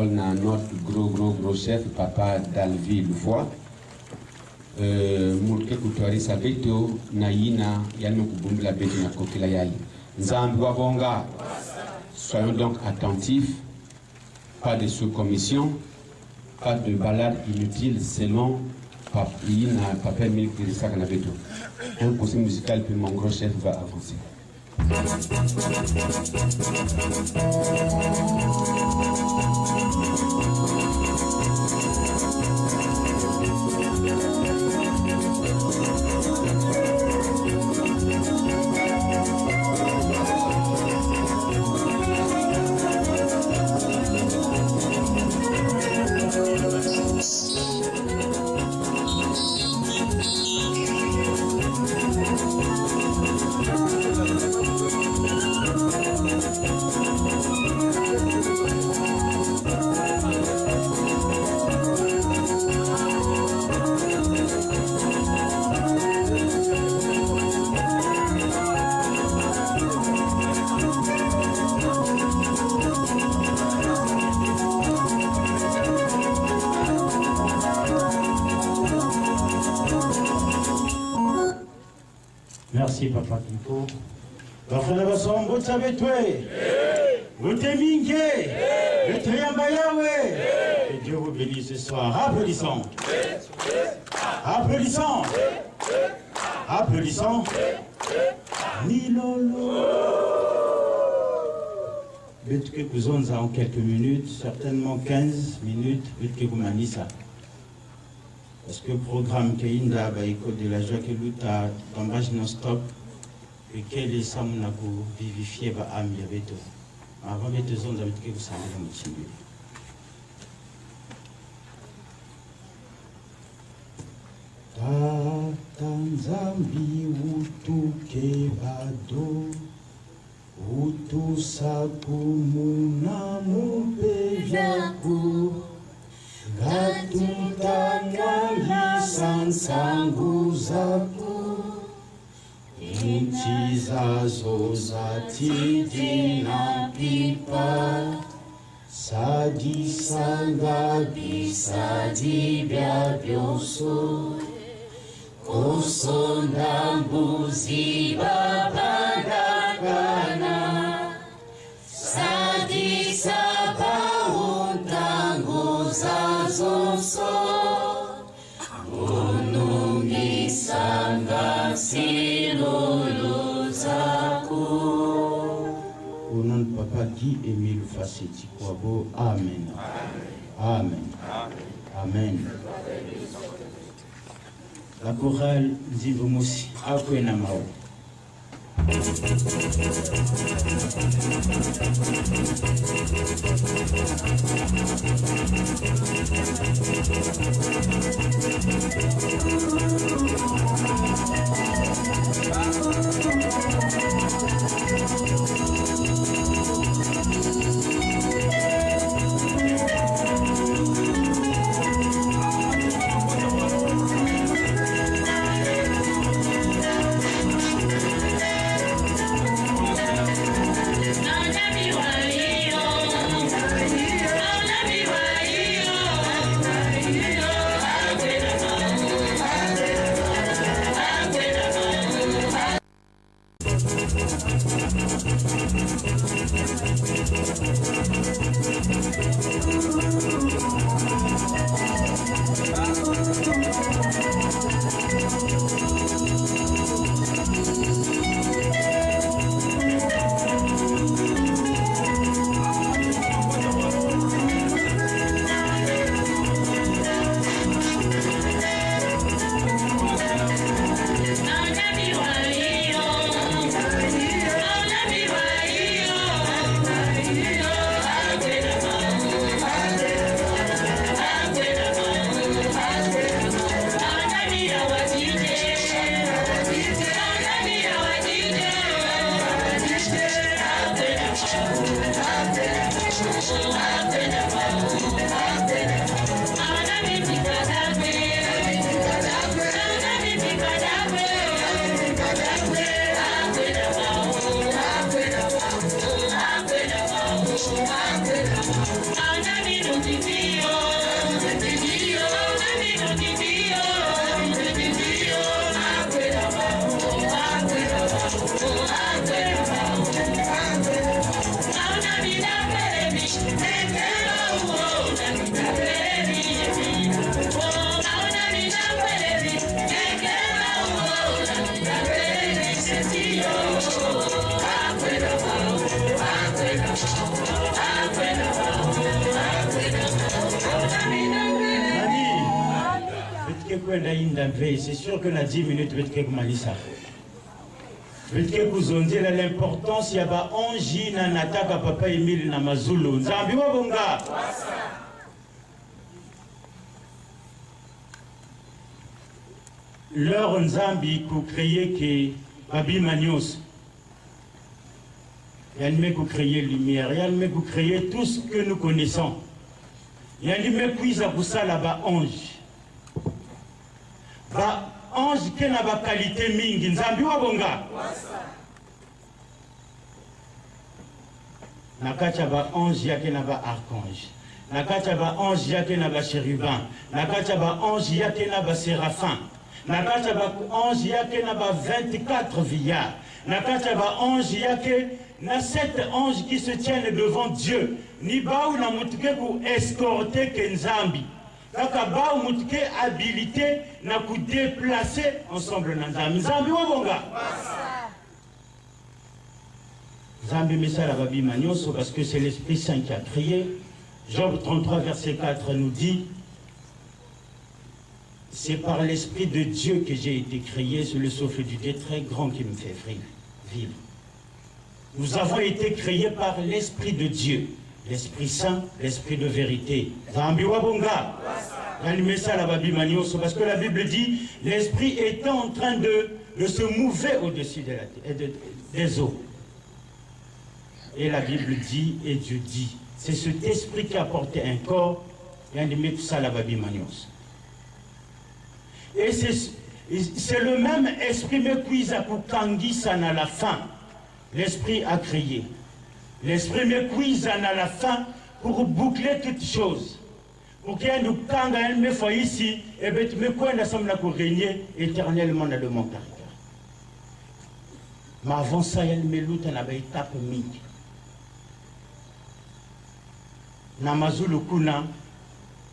parole à notre gros chef, Papa Dalvi Loufoy. Mulke kutuari sabeto na yina yanu kubumbila betu na kokila yali. Nzambi wabonga. Soyons donc attentifs. Pas de sous-commission, pas de balade inutile selon Papa Emile Kirissa Kanabeto. Un conseil musical, puis mon gros chef va avancer. Merci Papa Kinko. Bafana basombo tsabetwe. Uteminge. Que Dieu vous bénisse ce soir. Applaudissons. Applaudissons. Applaudissons. Nilolo. Betke Kuzonza en quelques minutes, certainement 15 minutes, Betke Kumanisa. Parce que le programme Keinda, école de la joie que l'outa, bambage non-stop, et quel est ça mon ago vivifié, âme, y avait tout. Avant de te zones avec que vous savez la moitié. Tanzambi utu kebado, utu sakumuna mupejaku. Gatutana lisansangu zaku Inchi zazo zatidi na pipa Sadi sanga bisadi biabioso Kosonda mbuzi babandakana Sadi sabauntangu zazonso Unungisanga silulu zaku. Au nom de Papa Guy Emile Faceti Kwabo, Amen. Amen. Amen. La chorale Nzibomosi Akwena Mao. c'est sûr que na 10 minutes betike kumalisa. Betike kuzonzela l'importance ya ba onji na nataka papa Emile na Mazulu. Nzambi wabonga. Leur Nzambi ku créer que Babi Manios. Yanime ku créer lumière, yanime ku créer tout ce que nous connaissons. Yanime kuiza kusala ba ange. Ba ange ke na ba qualité mingi Nzambi wabonga. Nakacha ba ange yake na ba archange. Nakacha ba ange yake na ba chérubin. Nakacha ba ange yake na ba séraphin. Nakacha ba ange yake na ba 24 vieillards. Nakacha ba ange yake na 7 anges qui se tiennent devant Dieu. Ni ba ou na mutuke ku escorter ke Nzambi. Kaka ba ou mutuke habilité na ku déplacer ensemble na Nzambi. Nzambi wabonga. Nzambi mesala babi manyoso parce que c'est l'Esprit Saint qui a créé. Job 33 verset 4 nous dit: c'est par l'Esprit de Dieu que j'ai été créé, c'est le souffle du Dieu très grand qui me fait vivre. Nous avons été créés par l'Esprit de Dieu, l'Esprit Saint, l'Esprit de vérité. Zambi wabonga. Parce que la Bible dit, l'Esprit était en train de se mouver au-dessus de des eaux. Et la Bible dit, et Dieu dit, c'est cet esprit qui a porté un corps, et c'est le même esprit, mais qui a à la fin. L'esprit a crié. L'esprit me cuise à la fin pour boucler toutes choses. Pour qu'il y ait un me fait ici, et bien tu me connais ensemble pour régner éternellement dans le monde. Mais avant ça, il me loute à la étape mingi. Namazulu Kuna,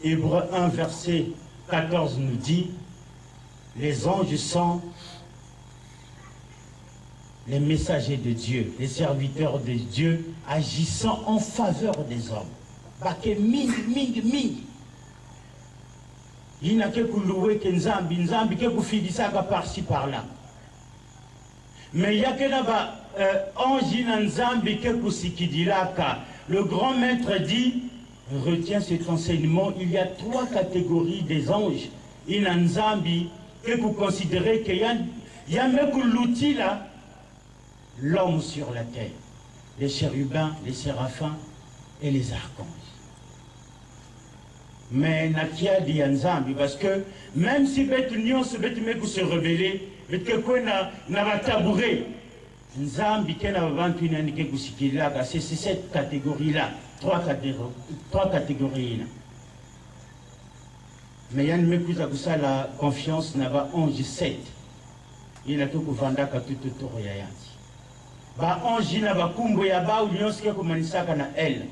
Hébreu 1, verset 14 nous dit: les anges sont les messagers de Dieu, les serviteurs de Dieu, agissant en faveur des hommes. Baké mingi. Il n'a que louer que Nzambi que fidisa par-ci par-là. Mais il y a que là-bas, ange Nzambi que sikidilaka. Le grand maître dit, retiens cet enseignement, il y a 3 catégories des anges. Il y a Nzambi que vous considérez qu'il y a même l'outil là, l'homme sur la terre, les chérubins, les séraphins et les archanges. Mais Nakia dit Nzambi, parce que même si Betunion se rebeller, n'a pas tabouret, Nzambi c'est cette catégorie-là, 3 catégories. Mais il y a une la confiance n'a pas 11 7. Il a tout vanda ka tout autour ya yanti. Ba ange na ba kumbo ya ba unions ke komanisaka na elle.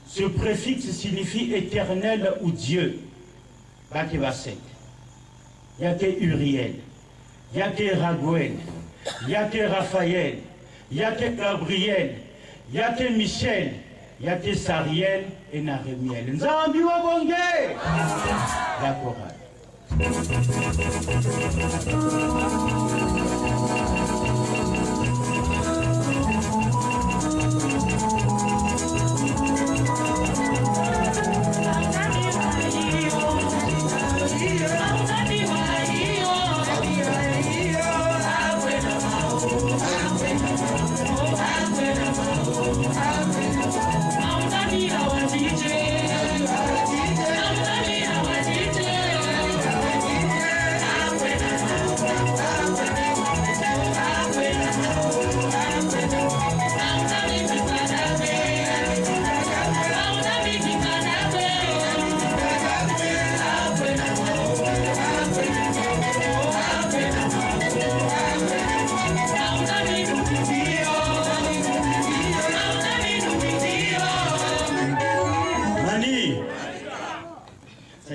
Ce préfixe signifie éternel ou Dieu. Ba ke ba 7. Ya ke Uriel, ya ke Raguel, ya ke Raphaël, ya ke Gabriel, ya ke Michel, ya ke Sariel et Naremiel. Nzambi wa bonge. La chorale.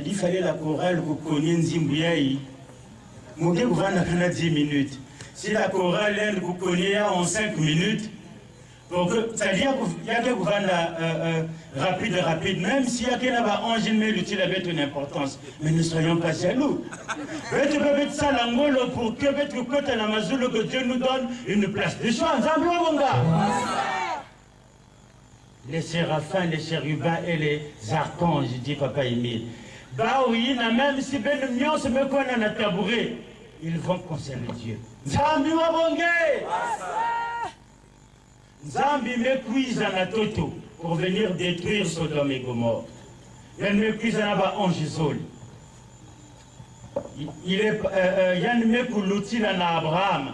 Il fallait la chorale pour connaître Nzimbuyaï. Vous avez 10 minutes. Si la chorale vous connaît en 5 minutes, C'est-à-dire qu'il y a des gouvernements rapides, même s'il y a quelqu'un qui a ange, mais l'utile avait une importance. Mais ne soyons pas jaloux. Tu peux mettre ça à l'angolo pour que Dieu nous donne une place de choix. Les séraphins, les chérubins et les archanges, dit Papa Émile. Bah oui, même si ben mion se met qu'on a tabouret, ils vont concerner Dieu. Zambi wabonge. Zambi m'épuise à toto pour venir détruire Sodome et Gomorrhe. Il m'épuise à la ange Zol. Il y a une l'outil à Abraham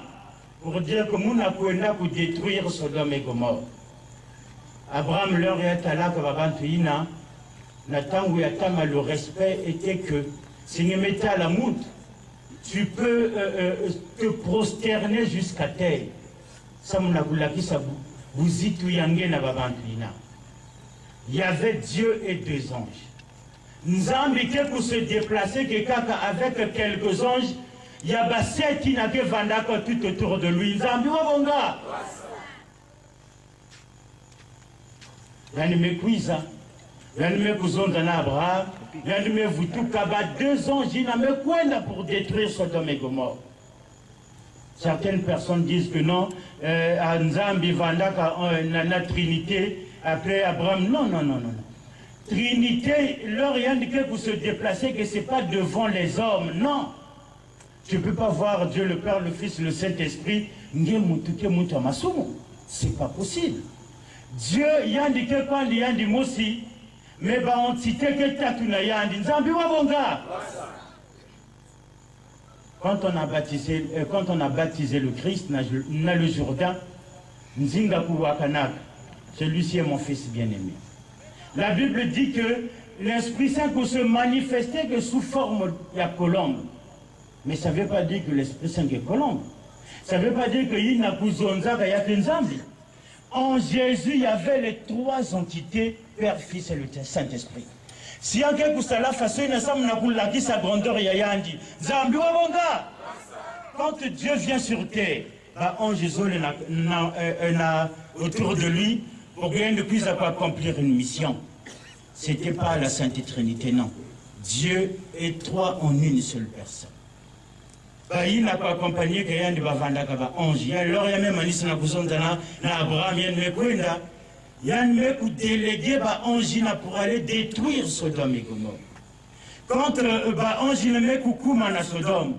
pour dire que nous avons pour détruire Sodome et Gomorrhe. Abraham leur est allé à Babantuina. Le respect était que si tu mettais à la moute, tu peux te prosterner jusqu'à terre. Il y avait Dieu et deux anges. Nous avons invité pour se déplacer avec quelques anges. Il y a 7 qui n'avaient pas tout autour de lui. Nous avons dit, Abraham, deux anges pour détruire Sodome et Gomorrhe. Certaines personnes disent que non, Nzambi Vandaka, la Trinité, après Abraham. Non. Trinité, leur indiqué pour se déplacer que ce n'est pas devant les hommes, non. Tu ne peux pas voir Dieu le Père, le Fils, le Saint-Esprit, c'est pas possible. Dieu y a indiqué quand il y a indiqué aussi, mais on cite que Tatuna y a indiqué. Quand on a baptisé le Christ dans le Jourdain, celui-ci est mon fils bien-aimé. La Bible dit que l'Esprit Saint peut se manifester que sous forme de colombe. Mais ça ne veut pas dire que l'Esprit Saint est colombe. Ça ne veut pas dire qu'il y a qu'un Zambi. En Jésus, il y avait les trois entités, Père, Fils et le Saint-Esprit. Si on a quelque chose à la façon, il y a sa grandeur, il y a Zambi. Quand Dieu vient sur terre, en Jésus, autour de lui, pour rien de plus accomplir une mission. Ce n'était pas la Sainte Trinité, non. Dieu est trois en une seule personne. Il n'a pas accompagné quelqu'un de Bavandaka ange. Alors il y a même un liste Abraham, il y a un délégué ange pour aller détruire Sodome et Gomorrhe. Quand ange ne à Sodome,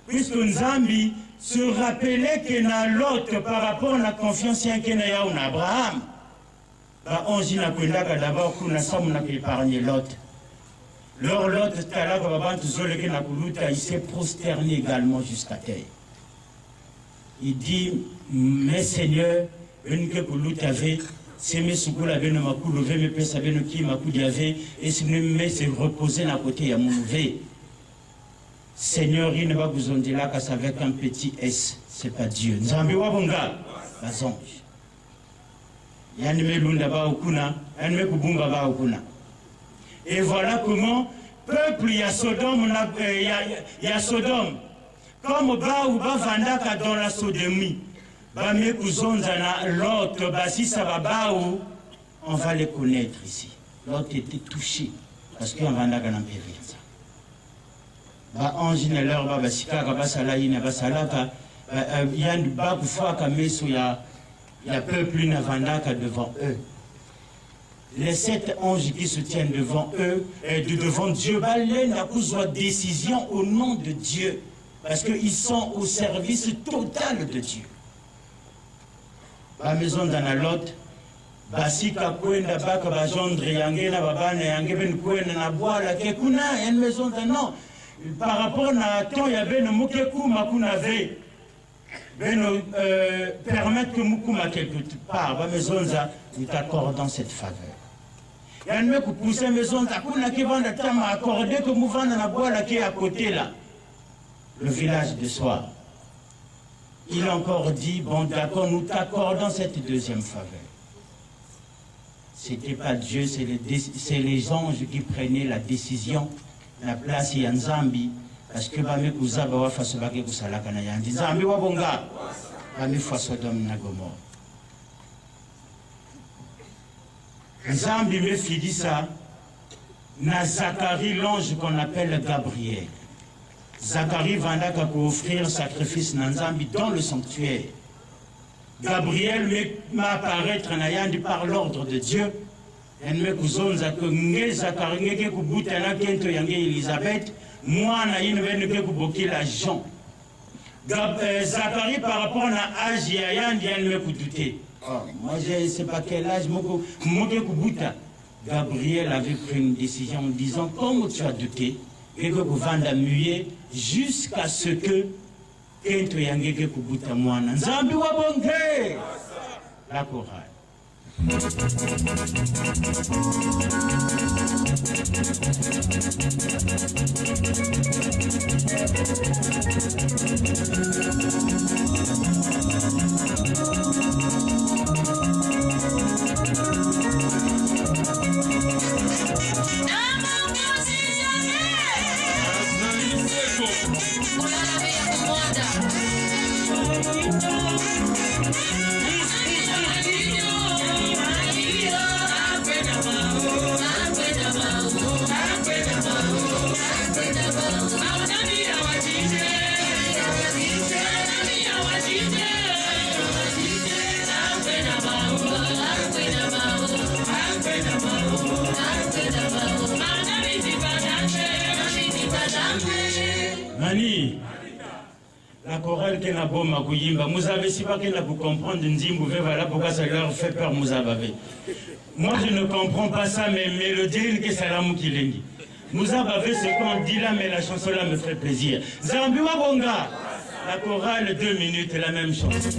puisque Nzambi se rappelait qu'il y a l'autre par rapport à la confiance qu'il y a en Abraham, ange n'a d'abord épargné l'autre. L'autre, il s'est prosterné également jusqu'à terre. Il dit, mais Seigneur, c'est mes soukoula beno makou levé mes pesa beno qui makou diave et si me met se reposer à côté à mon levé. Seigneur, il ne va vous en dire là qu'avec un petit S, c'est pas Dieu. Nzambi wabonga, bazonge. Yanime lunda ba okuna, yanime kubumba ba okuna. Et voilà comment peuple y a Sodome, comme ba ou ba vandaka dans la sodomie. On va les connaître ici. L'autre était touché parce qu'on va n'a rien ça. Ange ne leur va basika basala ina basalaka yan ba kufa kameso ya peuple na vandaka devant eux. Les 7 anges qui se tiennent devant eux et devant Dieu, n'a pas décision au nom de Dieu parce qu'ils sont au service total de Dieu. La maison d'Analot, Basika Kwenda Baka Bajondre Yangena Babane Yangeben Kwenda Naboala Kekuna, une maison d'Anon. Par rapport à temps, il y avait un Mokeku Makunave. Ben permettre que Mukuma quelque part, la maison nous t'accordons cette faveur. Il y a un mec qui pousse la maison d'Akuna qui va accorder que Mouvana Naboala qui est à côté là. Le village de soir. Il a encore dit, bon d'accord, nous t'accordons cette deuxième faveur. Ce n'était pas Dieu, c'est les anges qui prenaient la décision. La place est en Zambi, parce que Bame Kouza Bawa Fasobake Kousala Kanayandi. Zambi Wabonga, Bame Fasodom Nagomor. Nzambi me Fidisa, na Zacharie, l'ange qu'on appelle Gabriel. Zacharie vandaka pour offrir sacrifice na Nzambi dans le sanctuaire. Gabriel m'apparaître na yandi par l'ordre de Dieu. En me kuzonza que nge Zacharie ngeke kubuta na kento yange Elisabeth, moi na yinwe ngeke kuboki la Jean. Zacharie par rapport à âge ya yandi en me kudute. Moi je ne sais pas quel âge moke kubuta. Gabriel avait pris une décision en disant, comme tu as douté, et que vous vendez muer jusqu'à ce que Kento Yangeke Kubuta Mwana. Nzambi wa bonge! La chorale. Mani, la chorale qui n'a pas ma couillimba, vous avez si pas qu'elle a pour comprendre une zimbe, voilà pourquoi ça leur fait peur, vous avez. Moi je ne comprends pas ça, mais le deal que c'est l'amour qui l'engue. Vous avez ce qu'on dit là, mais la chanson là me ferait plaisir. Zambi Wabonga, la chorale 2 minutes, la même chose.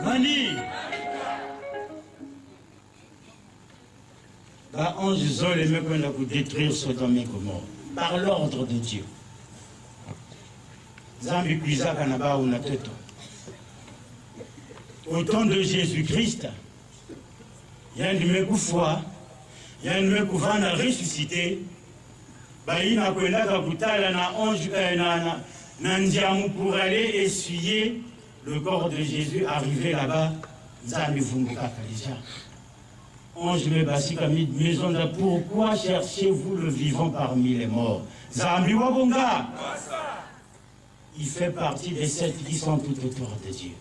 Mani, bah ange zole me qu'on a pour détruire Sodome et Gomorrhe par l'ordre de Dieu. Zambi kuiza kanaba una teto. Au temps de Jésus-Christ, il y a une mekoufwa, il y a une mekoufana ressuscité. Bah il n'a que là kabutala na ange na ndiamu pour aller essuyer le corps de Jésus arrivé là-bas. Zambi vumbuka kalija. Ange me basika maison de pourquoi cherchez-vous le vivant parmi les morts? Zambi wabonga. Il fait partie des 7 qui sont tout autour de Dieu.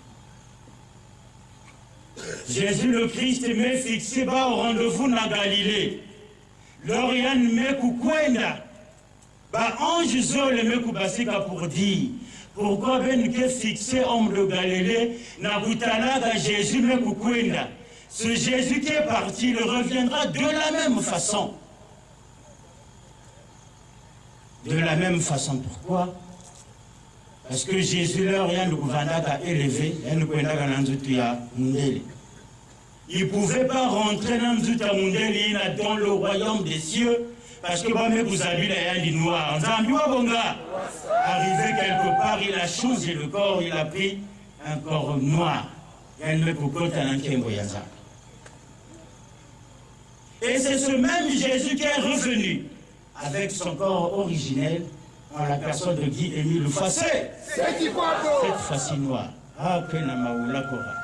Jésus le Christ m'est fixé bas au rendez-vous dans Galilée. L'Orient m'est koukwenda. Bah ange zole m'est koubasika pour dire. Pourquoi ben que fixé homme de Galilée n'a goutanaga Jésus m'est koukwenda. Ce Jésus qui est parti, il reviendra de la même façon. De la même façon, pourquoi? Parce que Jésus leur rien de Kouvandaka élevé, il ne pouvait pas rentrer dans le royaume des cieux parce que vous avez les noirs. Arrivé quelque part, il a changé le corps, il a pris un corps noir. Et c'est ce même Jésus qui est revenu avec son corps originel en la personne de Guy-Émile Loufassé. Cette fois-ci noire. Ah, que na maoula kora.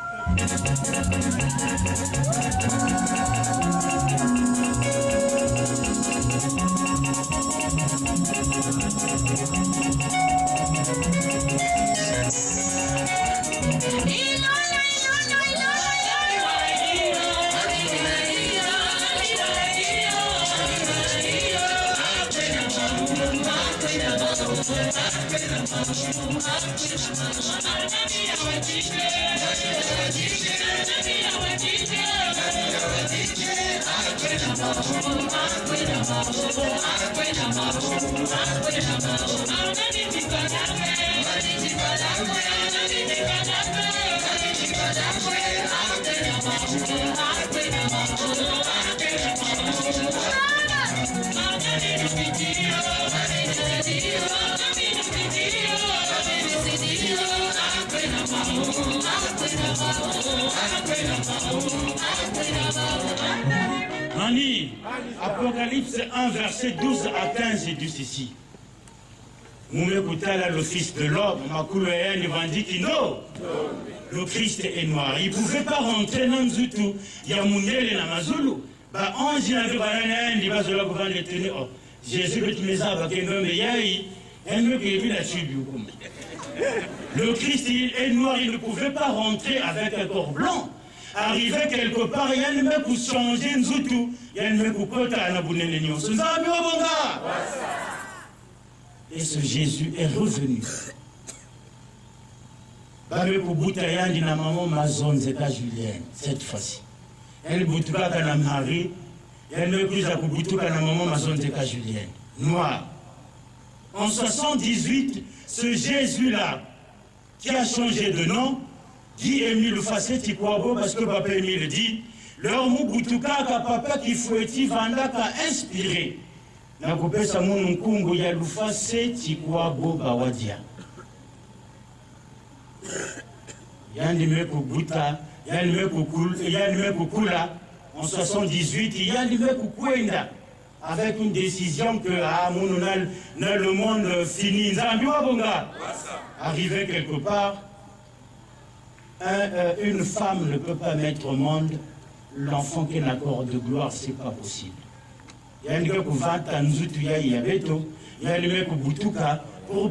Annie, Apocalypse 1, verset 12 à 15, dit ceci. Le Fils de l'homme, le Christ est noir. Il ne pouvait pas rentrer dans le tout. Il y a Mounel et Namazulu. Ange n'avait pas un il va se le gouverner les tenir. Jésus le Tmeza, le Christ est noir, il ne pouvait pas rentrer avec un corps blanc. Arrivé quelque part, il y a une mec pour changer Nzoutou. Il y a une mec pour côté à la boune. Et ce Jésus est revenu. Pour Boutayan, na maman Mazon Zeka Julienne, cette fois-ci. Elle Boutouka na Marie, elle ne plus à Boutouka na maman Mazon Zeka Julienne. Noir. En 78, ce Jésus-là, qui a changé de nom, Guy-Émile Loufassé Tikwabo, parce que Papa Émile dit, leur Mouboutuka, papa qui fouetti Vanda, a inspiré. Na coupé sa mon Nkungu ya Loufassé Tikwabo Bawadia. Yanime Kubuta, Yanime Kukula, en 78, Yanime Kukwenda. Avec une décision que le monde finit. Arrivé quelque part, une femme ne peut pas mettre au monde l'enfant qu'elle accorde de gloire, c'est pas possible. Il y a un gars pour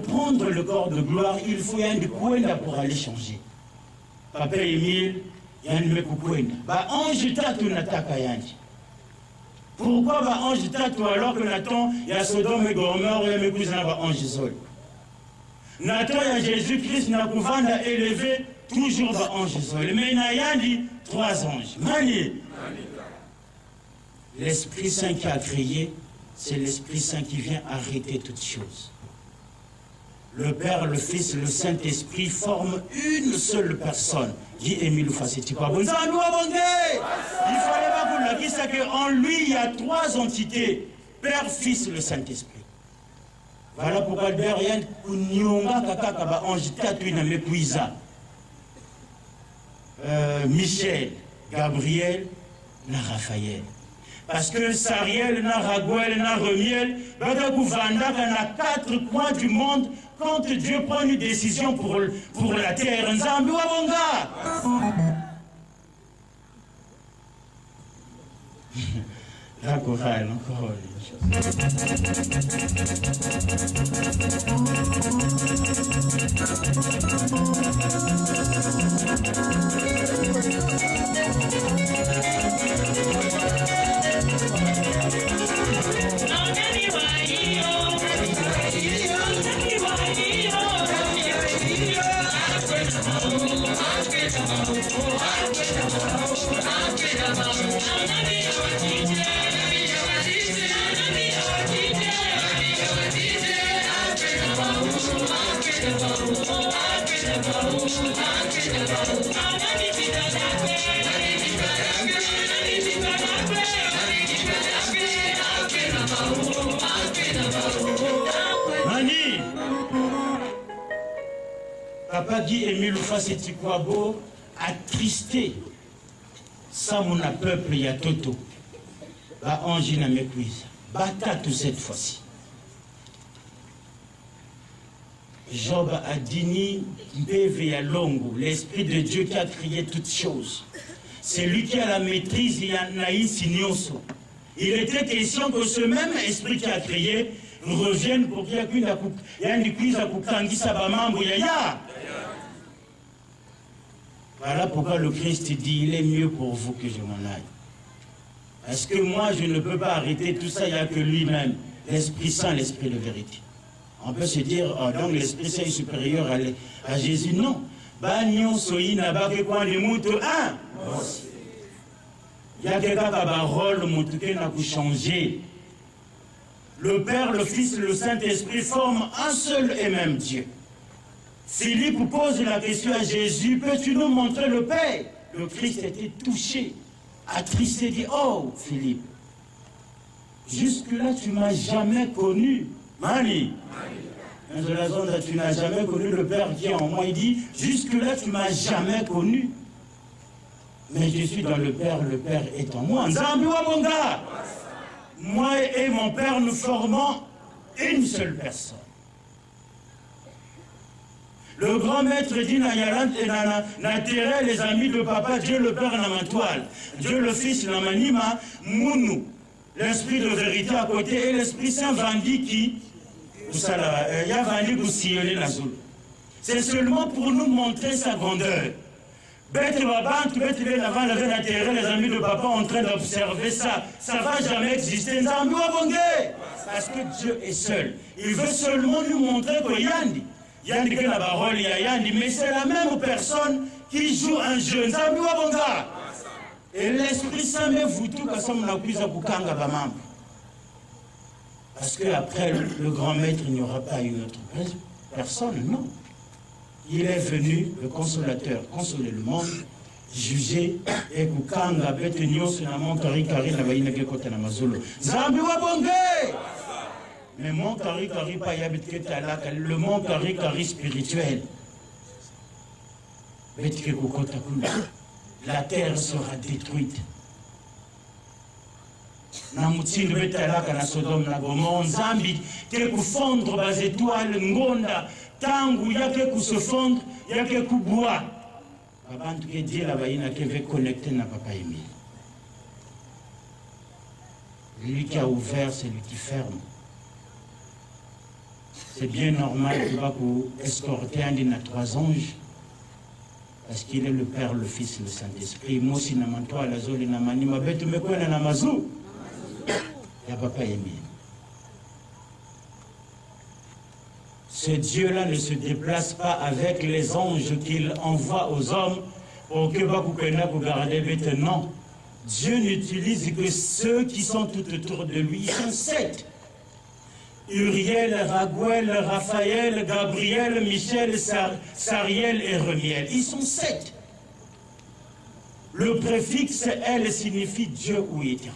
prendre le corps de gloire, il faut y aller pour aller changer. Papa Émile, il y a un gars ange tatu nataka yanji. Pourquoi va ange tatu alors que Nathan, il y a Sodome et Gomorrhe, il y a mes cousins, ange sol. Nathan, il y a Jésus-Christ, n'a pas élevé, toujours va ange sol. Mais il y a dit 3 anges. Mani. L'Esprit Saint qui a créé, c'est l'Esprit Saint qui vient arrêter toutes choses. Le Père, le Fils, le Saint-Esprit forment une seule personne. Guy-Émile Loufassé Tikwabo. Il fallait pas vous le dire, c'est qu'en lui, il y a 3 entités. Père, Fils, le Saint-Esprit. Voilà pourquoi derrière, Michel, Gabriel, Raphaël. Parce que Sariel, Raguel, Remiel, Badagouvanda, dans 4 coins du monde, quand Dieu prend une décision pour la terre, Nzambi Wabonga. La chorale, encore une chose. Papa Guy Émile Oufassi-Tikwabo attristé. Ça, mon peuple, il y a Toto. Bah, Angie n'a méprise. Bata tout cette fois-ci. Job a dini Mbeve ya Longo, l'Esprit de Dieu qui a créé toutes choses. C'est lui qui a la maîtrise, il y a Naïs Nyoso. Il était question que ce même Esprit qui a créé revienne pour qu'il y ait une cuisse à Kukangi Sabamambo Yaya. Voilà pourquoi le Christ dit, il est mieux pour vous que je m'en aille. Parce que moi, je ne peux pas arrêter tout ça, il n'y a que lui-même, l'Esprit Saint, l'Esprit de vérité. On peut se dire, oh, donc l'Esprit Saint est supérieur à Jésus. Non. Bagnon soïna bake kwa ni mutu un. Il y a quelqu'un qui a un rôle qui n'a pas changé. Le Père, le Fils et le Saint-Esprit forment un seul et même Dieu. Philippe pose la question à Jésus, peux-tu nous montrer le Père? Le Christ était touché, attristé, dit, oh Philippe, jusque-là tu ne m'as jamais connu. Mani, tu n'as jamais connu le Père qui est en moi. Il dit, jusque-là tu ne m'as jamais connu. Mais je suis dans le Père est en moi. Nzambi wa bonga. Moi et mon Père, nous formons une seule personne. Le grand maître dit Nayalant et Natere, les amis de papa, Dieu le Père n'a ma toile, Dieu le Fils n'a ma nima, Mounou, l'Esprit de vérité à côté, et l'Esprit Saint Vandi qui, c'est seulement pour nous montrer sa grandeur. Bête Babant, bête les amis de papa en train d'observer ça. Ça ne va jamais exister. Parce que Dieu est seul. Il veut seulement nous montrer que Yandi. Yandi que la parole, il y a Yandi. Mais c'est la même personne qui joue un jeu. Et l'Esprit Saint met vous tout comme ça, on a pu à Bukanga Bamam. Parce qu'après le grand maître, il n'y aura pas une autre personne, non. Il est venu, le consolateur, consoler le monde, juger, et Kukanga, bête nyos, na mon kari na baïna ke kote na mazulu. Zambi wa bonge! Mais mon kari pa yabit ke talaka, le mon kari spirituel. Bête ke kukota kuna. La terre sera détruite. Na mutsindu bête talaka na Sodome na Gomorrhe, Zambi, ke kufondre bas étoiles, ngonda, tangu yake se fondre, yake boire. Avant que Dieu la vaïna qui veut connecter na papa Émile. Lui qui a ouvert, c'est lui qui ferme. C'est bien normal qu'il va escorter un de 3 anges. Parce qu'il est le Père, le Fils et le Saint-Esprit. Moi aussi, namantoa la zone namani mabetu mekwena na mazou. Ya papa Émile. Ce Dieu-là ne se déplace pas avec les anges qu'il envoie aux hommes pour que vous garder bête. Non. Dieu n'utilise que ceux qui sont tout autour de lui. Ils sont 7. Uriel, Raguel, Raphaël, Gabriel, Michel, Sariel et Remiel. Ils sont 7. Le préfixe elle signifie Dieu ou éternel.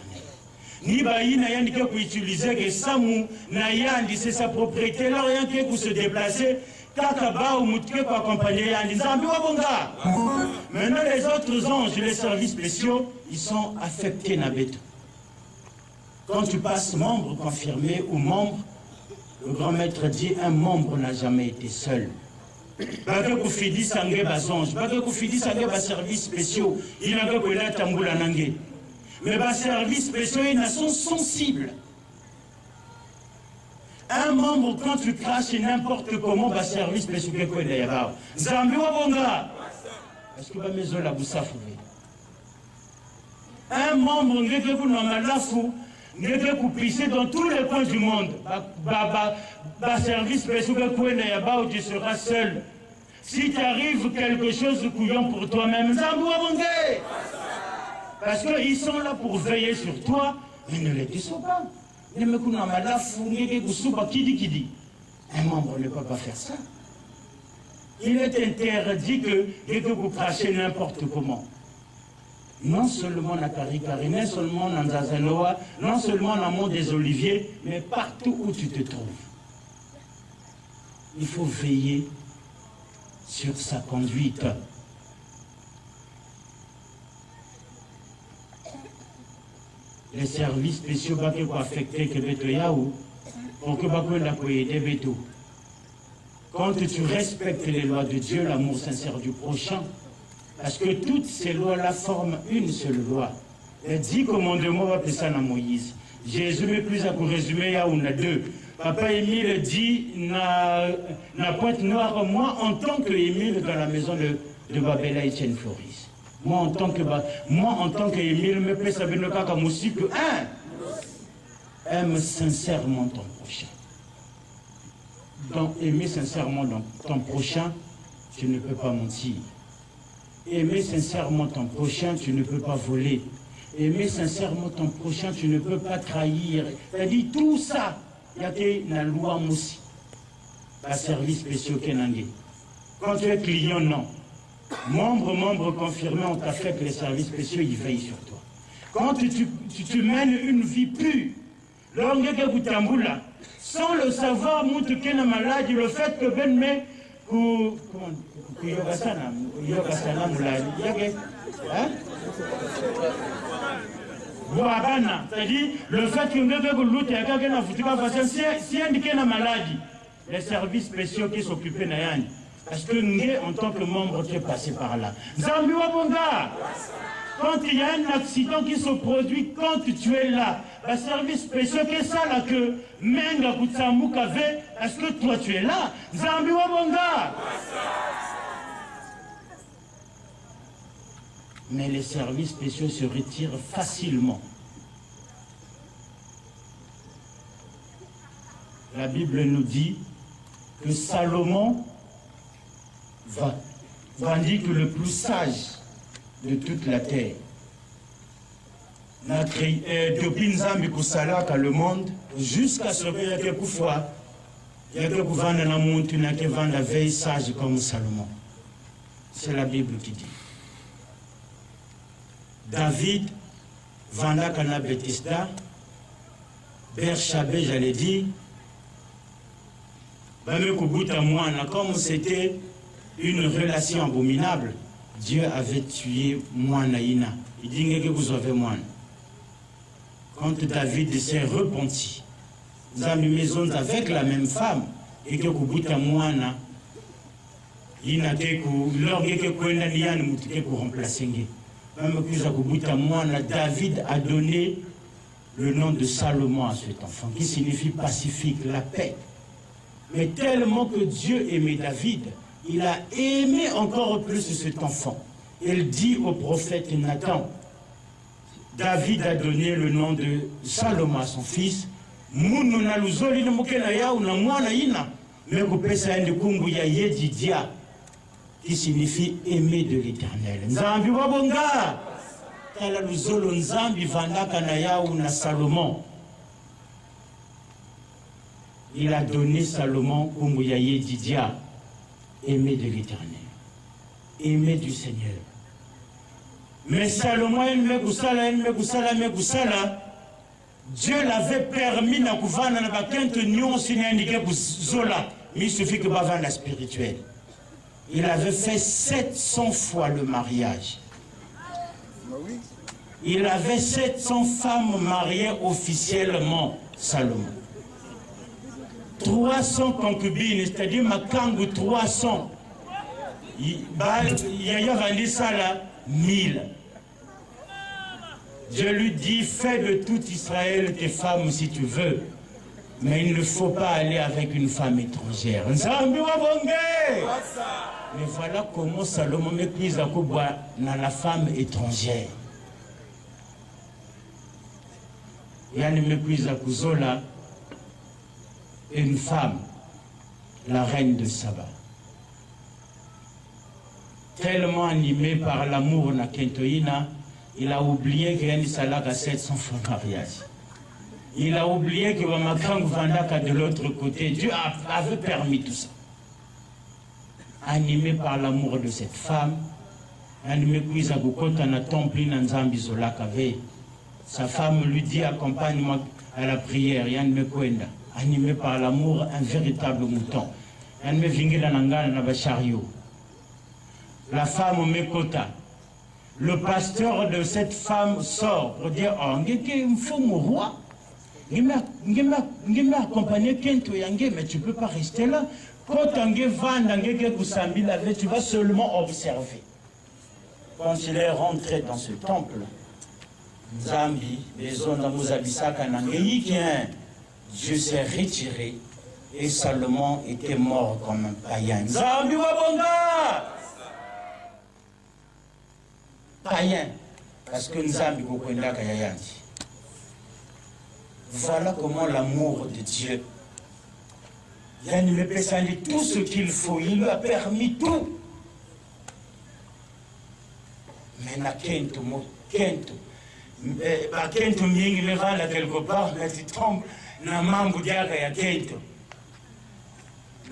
Ni bayi na yandi que utiliser que samu na yandi c'est sa propriété là rien que pour se déplacer kaka ba ou mutke pour accompagner yandi zambi wa bonga. Maintenant les autres anges, les services spéciaux, ils sont affectés na beto. Quand tu passes membre confirmé ou membre, le grand maître dit un membre n'a jamais été seul. Baka kufidi sangue bas anges, baka kufidi sangue bas services spéciaux, il n'a que la tamboula nangé. Mais les services spéciaux, ils sont sensibles. Un membre, quand tu craches n'importe comment, les services spéciaux, il y a Zambi wa bonga. Est-ce que vous maison la boussa foué? Un membre, il y a vous pisser dans tous les coins du monde. Les services spéciaux, tu seras seul. Si tu arrives quelque chose de couillon pour toi-même, Zambi wa bonga. Parce qu'ils sont là pour veiller sur toi, mais ne les déçois pas. Un membre ne peut pas faire ça. Il est interdit que vous crachez n'importe comment. Non seulement dans Karikari, non seulement dans Zazanoa, non seulement dans le monde des Oliviers, mais partout où tu te trouves. Il faut veiller sur sa conduite. Les services spéciaux vont affecter que Beto Yaou pour que Bakou aider Beto. Quand tu respectes les lois de Dieu, l'amour sincère du prochain, parce que toutes ces lois-là forment une seule loi. Les 10 commandements, on va appeler ça dans Moïse. Jésus met plus à vous résumer, il y a deux. Papa Émile dit, na pointe noire, moi en tant que Émile dans la maison de Babela Etienne Floris. Moi en tant que Émile, me peut savoir le cas comme aussi que aime sincèrement ton prochain. Donc aimer sincèrement ton prochain, tu ne peux pas mentir. Aimer sincèrement ton prochain, tu ne peux pas voler. Aimer sincèrement ton prochain, tu ne peux pas trahir. C'est-à-dire tout ça, il y a une loi aussi. Un service spécial Kenangé. Quand tu es client, non. Membre confirmé, on t'a fait que les services spéciaux, ils veillent sur toi. Quand tu mènes une vie pure, sans le savoir, montre qu'il est malade, le fait que Ben me c'est-à-dire le fait que si un maladie, les services spéciaux qui s'occupaient de Nayani, parce que nous, en tant que membre, tu es passé par là. Quand il y a un accident qui se produit, quand tu es là, le service spécial, c'est ça là que Menga Koutsamou avait, est-ce que toi tu es là? Zambi Wabonga. Mais les services spéciaux se retirent facilement. La Bible nous dit que Salomon va dire que le plus sage de toute la terre, depuis Nzambi Koussalaka le monde, jusqu'à ce qu'il y a quelques fois, il y a quelques vents dans le monde, il y a quelques vents la veille sage comme Salomon. C'est la Bible qui dit. David, Vanda Kana Bethesda, Bershabé, j'allais dire, comme c'était une relation abominable, Dieu avait tué Moanaïna. Il dit que vous avez Moana. Quand David s'est repenti, nous avons une maison avec la même femme, et que vous avez Moana, il n'a que pour remplacer. Même que David a donné le nom de Salomon à cet enfant, qui signifie pacifique, la paix. Mais tellement que Dieu aimait David, il a aimé encore plus cet enfant. Il dit au prophète Nathan, David a donné le nom de Salomon à son fils. Qui signifie aimer de l'Éternel. Nzambi wabonga. Kala luzolo nzambi vandaka na yaou na Salomon. Il a donné Salomon Kumbuyaye Didia, aimer de l'Éternel, aimer du Seigneur. Mais Salomon, Dieu l'avait permis na kouvana na bakente nyon sine indiqué pour Zola, mais il suffit que bavana spirituel. Il avait fait 700 fois le mariage. Il avait 700 femmes mariées officiellement, Salomon. 300 concubines, c'est-à-dire Makangu 300. Il y a vendu ça là, 1000. Je lui dis, fais de tout Israël tes femmes si tu veux. Mais il ne faut pas aller avec une femme étrangère. Mais voilà comment Salomon méprise à Kouba dans la femme étrangère. Il y a une méprise à Kouzola, une femme, la reine de Saba. Tellement animé par l'amour na Kentoïna, il a oublié qu'il y a une salade à 700 fois mariage. Il a oublié que Wamakang Vandaka de l'autre côté, Dieu avait permis tout ça. Animé par l'amour de cette femme, animé puis à Gokota na Tompli Nanzambi Zolakave. Sa femme lui dit accompagne-moi à la prière, Yann Mekwenda. Animé par l'amour, un véritable mouton. Yann me vingé dans l'angala na chariot. la femme Mekota. Le pasteur de cette femme sort pour dire, oh, il faut mon roi. Il m'a accompagné Kento Yange, mais tu ne peux pas rester là. Quand tu vas seulement observer. Quand il est rentré dans ce temple, Zambi, les zones Dieu s'est retiré et Salomon était mort comme un païen. Zambi Wabonga! Païen, parce que Nzambi Kokwenda Kayayandi. Voilà comment l'amour de Dieu, il a mis tout ce qu'il faut, il lui a permis tout. Mais na Kento, Kento mingi me vanda quelque part, mais tu tombes na mambo diaka ya Kento.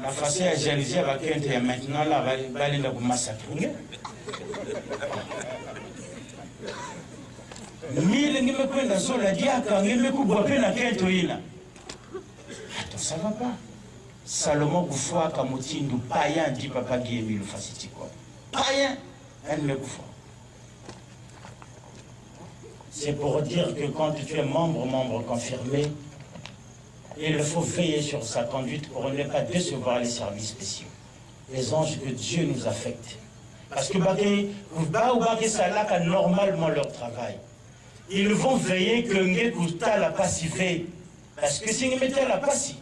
La façon à jalousie avec Kento et maintenant là, va aller dans le massacre. Ça va pas. Salomon Goufoua Kamotindu, païen, dit Papa Guémi le facitiko. Païen, elle me Goufoua. C'est pour dire que quand tu es membre confirmé, il faut veiller sur sa conduite pour ne pas décevoir les services spéciaux. Les anges que Dieu nous affecte. Parce que ça là normalement leur travail. Ils vont veiller que Ngekuta la passivé. Parce que si Ngekuta la passivé,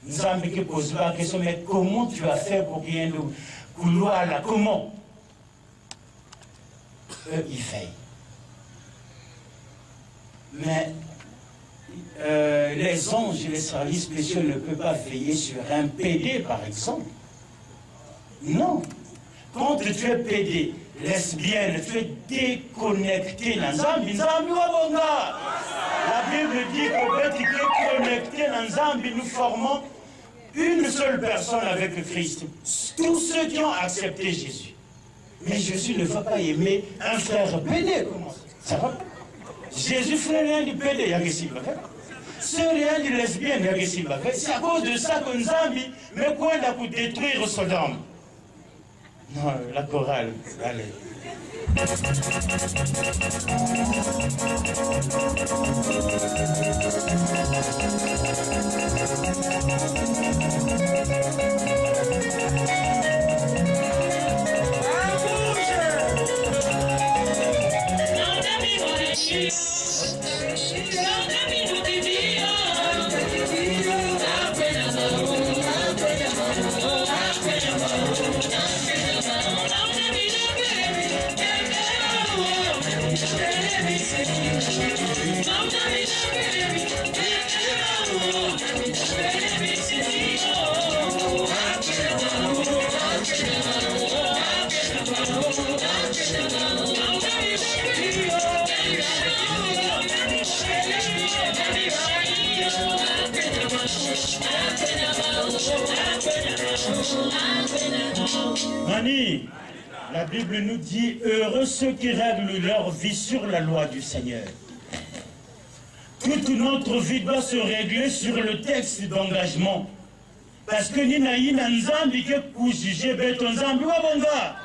Nzambi pose la question, mais comment tu as fait pour qu'il y ait une couloir là? Comment? Eux, ils veillent. Mais les anges et les services spéciaux ne peuvent pas veiller sur un PD, par exemple. Non. Quand tu es PD, lesbienne, tu es déconnecté dans Nzambi. Nzambi Wabonga. La Bible dit que tu es connecté dans Nzambi, nous formons une seule personne avec le Christ. Tous ceux qui ont accepté Jésus. Mais Jésus ne va pas aimer un frère PD. Comment ça va? Jésus fait rien du PD, il y a c'est rien du lesbienne, il y a c'est à cause de ça que Nzambi met quoi pour détruire Sodome. Non, la chorale, allez. Mani, la Bible nous dit, heureux ceux qui règlent leur vie sur la loi du Seigneur. Toute notre vie doit se régler sur le texte d'engagement. Parce que ni na ina nzambi ke kujije beto nzambi wabonga.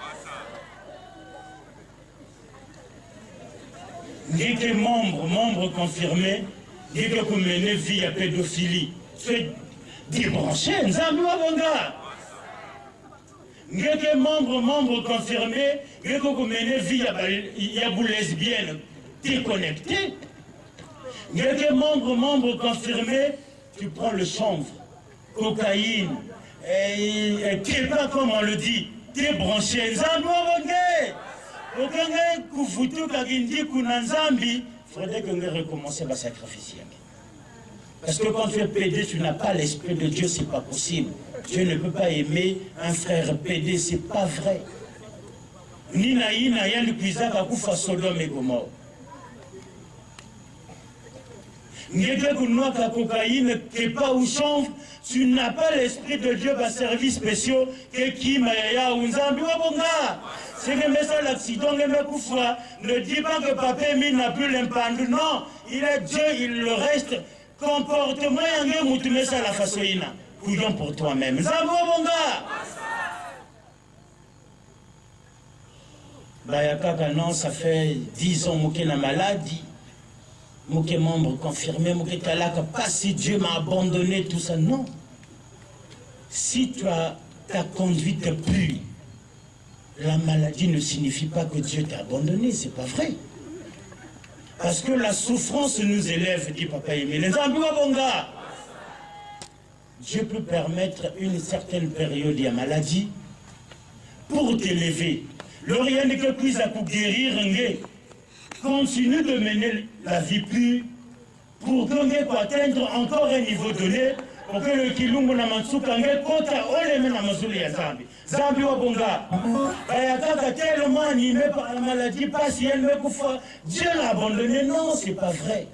Ni que membre confirmé, ni que vous menez vie à pédophilie. Tu es débranché, nzambi wabonga. Ni que membre confirmé, ni que vous menez vie à lesbienne déconnecté. Ni que membre confirmé, tu prends le chanvre, cocaïne, et qui pas comme on le dit, débranché, nzambi wabonga. Il faudrait que nous recommencions à sacrifier. Parce que quand tu es pédé, tu n'as pas l'esprit de Dieu, c'est pas possible. Dieu ne peut pas aimer un frère pédé, c'est pas vrai. Ni naïna yann kuizaka kufa Sodome et Gomorrhe. Ngeke kunwaka cocaïne, qui pas ou chanvre, tu n'as pas l'esprit de Dieu par service spéciaux, que qui maya ou nzambi wabonga. C'est que ça l'accident, ne dis pas que Papa Mine n'a plus l'impact. Non, il est Dieu, il le reste. Comportement, tu mets ça à la façonina. Couillon pour toi-même. Bayakaka non, ça fait 10 ans que na maladie. Mouké membre confirmé, Mouké Talaka, pas si Dieu m'a abandonné, tout ça, non. Si ta conduite est pure, la maladie ne signifie pas que Dieu t'a abandonné, c'est pas vrai. Parce que la souffrance nous élève, dit Papa Emile. Dieu peut permettre une certaine période de maladie pour t'élever. Le rien n'est que plus à pour guérir, continue de mener la vie pure pour donner pour atteindre encore un niveau donné pour que le kilungu na mansuka nge kota ole mena mazuli ya Zambi. Zambi wa bonga. Bayakaka tellement animé par la maladie, pas si elle me koufa. Dieu l'a abandonné. Non, c'est pas vrai.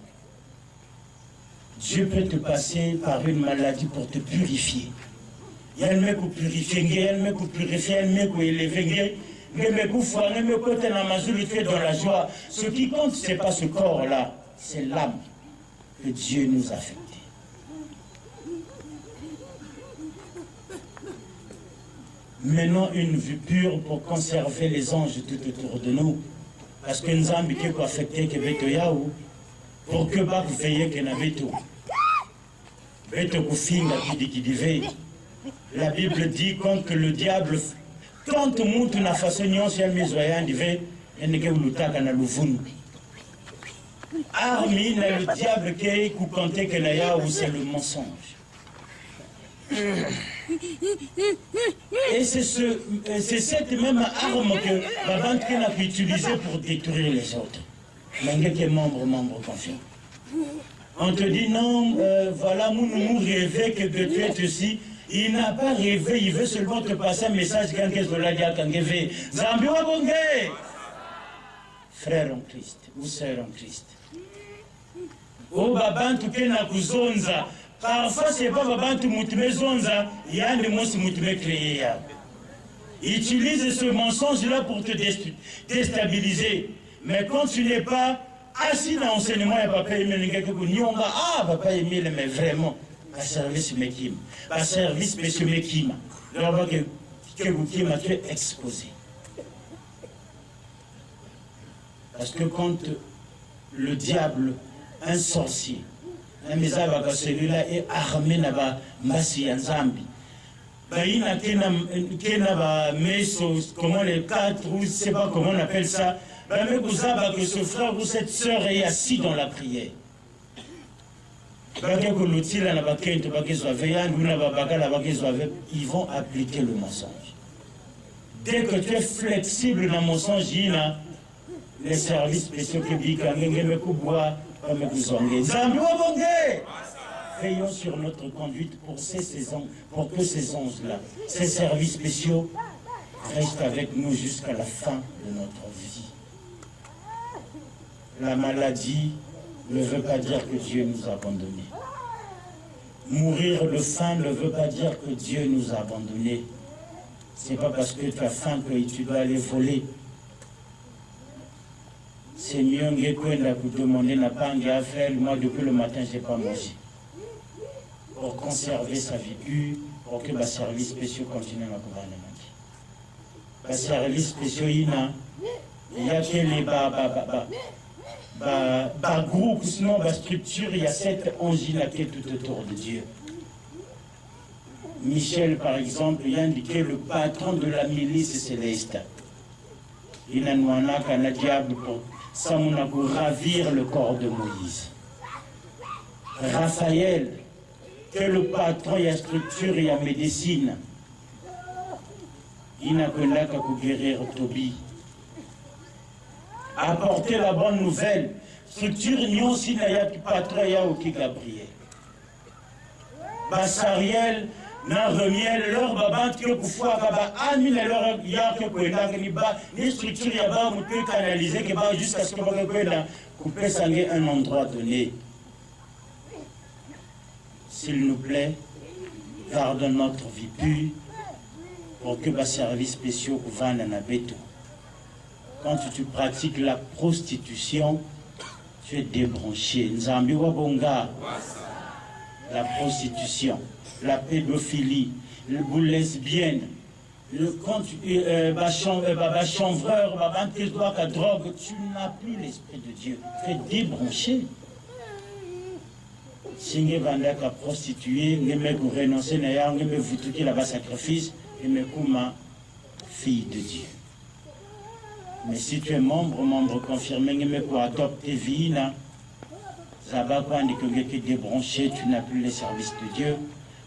Dieu peut te passer par une maladie pour te purifier. Elle me pour purifier, elle me pour purifier, elle me pour élever. Dans la joie. Ce qui compte, ce n'est pas ce corps-là, c'est l'âme que Dieu nous a affectée. Menons une vue pure pour conserver les anges tout autour de nous. Parce que nous avons été affectés que Betoyaou, pour que Bak veille que Nabeto. Beto Koufinga qui dit la Bible dit quand le diable. Quand mutu na façon si almezoya ndive eneke ulutaka na luvunu. Armi na le diable qui ku compter que na ya ou c'est le mensonge. Et c'est cette même arme que la bande a pu utiliser pour détruire les autres. Malgré que membre confiant. On te dit non, voilà, nous rêvons que de tu es aussi. Il n'a pas rêvé, il veut seulement te passer un message quand qu'est-ce que l'on a dit. Zambi wa bonge, frère en Christ ou sœur en Christ. Oh babantu kena kuzonza. Parfois c'est pas babantu mutume zonza, il y a des mots mutume créé. Utilise ce mensonge-là pour te déstabiliser. Mais quand tu n'es pas assis dans l'enseignement, il n'y a pas payé, papa Emile, mais vraiment. Un service Mekim, un service monsieur Mekim, que vous qui m'a fait exposer. Parce que quand le diable, un sorcier, un mésaba celui-là est armé naba masi Nzambi. Baïna kena ba meso, comment les quatre ou je sais pas comment on appelle ça. Bah que ce frère ou cette sœur est assis dans la prière. Ils vont appliquer le mensonge. Dès que tu es flexible dans le mensonge, les services spéciaux veillons sur notre conduite pour que ces anges-là, ces services spéciaux restent avec nous jusqu'à la fin de notre vie. La maladie ne veut pas dire que Dieu nous a abandonnés. Mourir de faim ne veut pas dire que Dieu nous a abandonnés. Ce n'est pas parce que tu as faim que tu dois aller voler. C'est mieux que demander n'a pas un frère, moi depuis le matin je n'ai pas mangé. Pour conserver sa vie pure, pour que les services spéciaux continuent à gouvernement. Les services spéciaux, il y a que les groupe, sinon la structure, il y a 7 anges qui sont tout autour de Dieu. Michel, par exemple, il a indiqué le patron de la milice céleste. Il a un diable pour ravir le corps de Moïse. Raphaël, que le patron, il y a structure, il y a médecine. Il n'a que là qu'à guérir Tobi. Apporter la bonne nouvelle. Structure union si il y a patron, il y a aussi Gabriel. Bassariel, na remiel, leur babant que pour fois kaba ami leur il y a que ni structure il y a pas on peut canaliser que va jusqu'à ce que va couper sanguer un endroit donné. S'il nous plaît, gardons notre vie pure pour que les services spéciaux vendent un abeto. Quand tu pratiques la prostitution, tu es débranché. Nzambi wa bonga. La prostitution, la pédophilie, les lesbiennes, le compte, chanvreur, la drogue, tu n'as plus l'esprit de Dieu. Tu es débranché. Si tu es prostituée, tu es renoncer, tu es là-bas sacrifice, tu es comme fille de Dieu. Mais si tu es membre confirmé, tu es adopté, vie, tu es débranché, tu n'as plus les services de Dieu,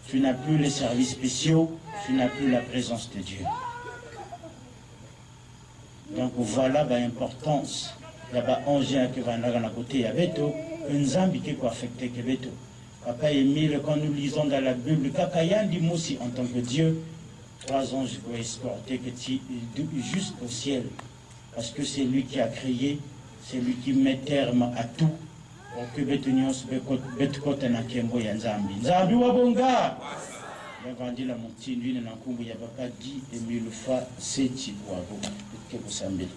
tu n'as plus les services spéciaux, tu n'as plus la présence de Dieu. Donc voilà l'importance. Il y a un ange qui va à côté, il y a un zambi qui est affecté. Papa Émile, quand nous lisons dans la Bible, Kakayan dit aussi en tant que Dieu, 3 anges vont escorter jusqu'au ciel. Parce que c'est lui qui a créé, c'est lui qui met terme à tout. Pour que Betunion se betkote na kembo ya Nzambi. Nzambi wabonga! Yavandi la montine, lui, n'a pas dit, Papa Guy Émile Fa, c'est Tibouabo. Que vous savez.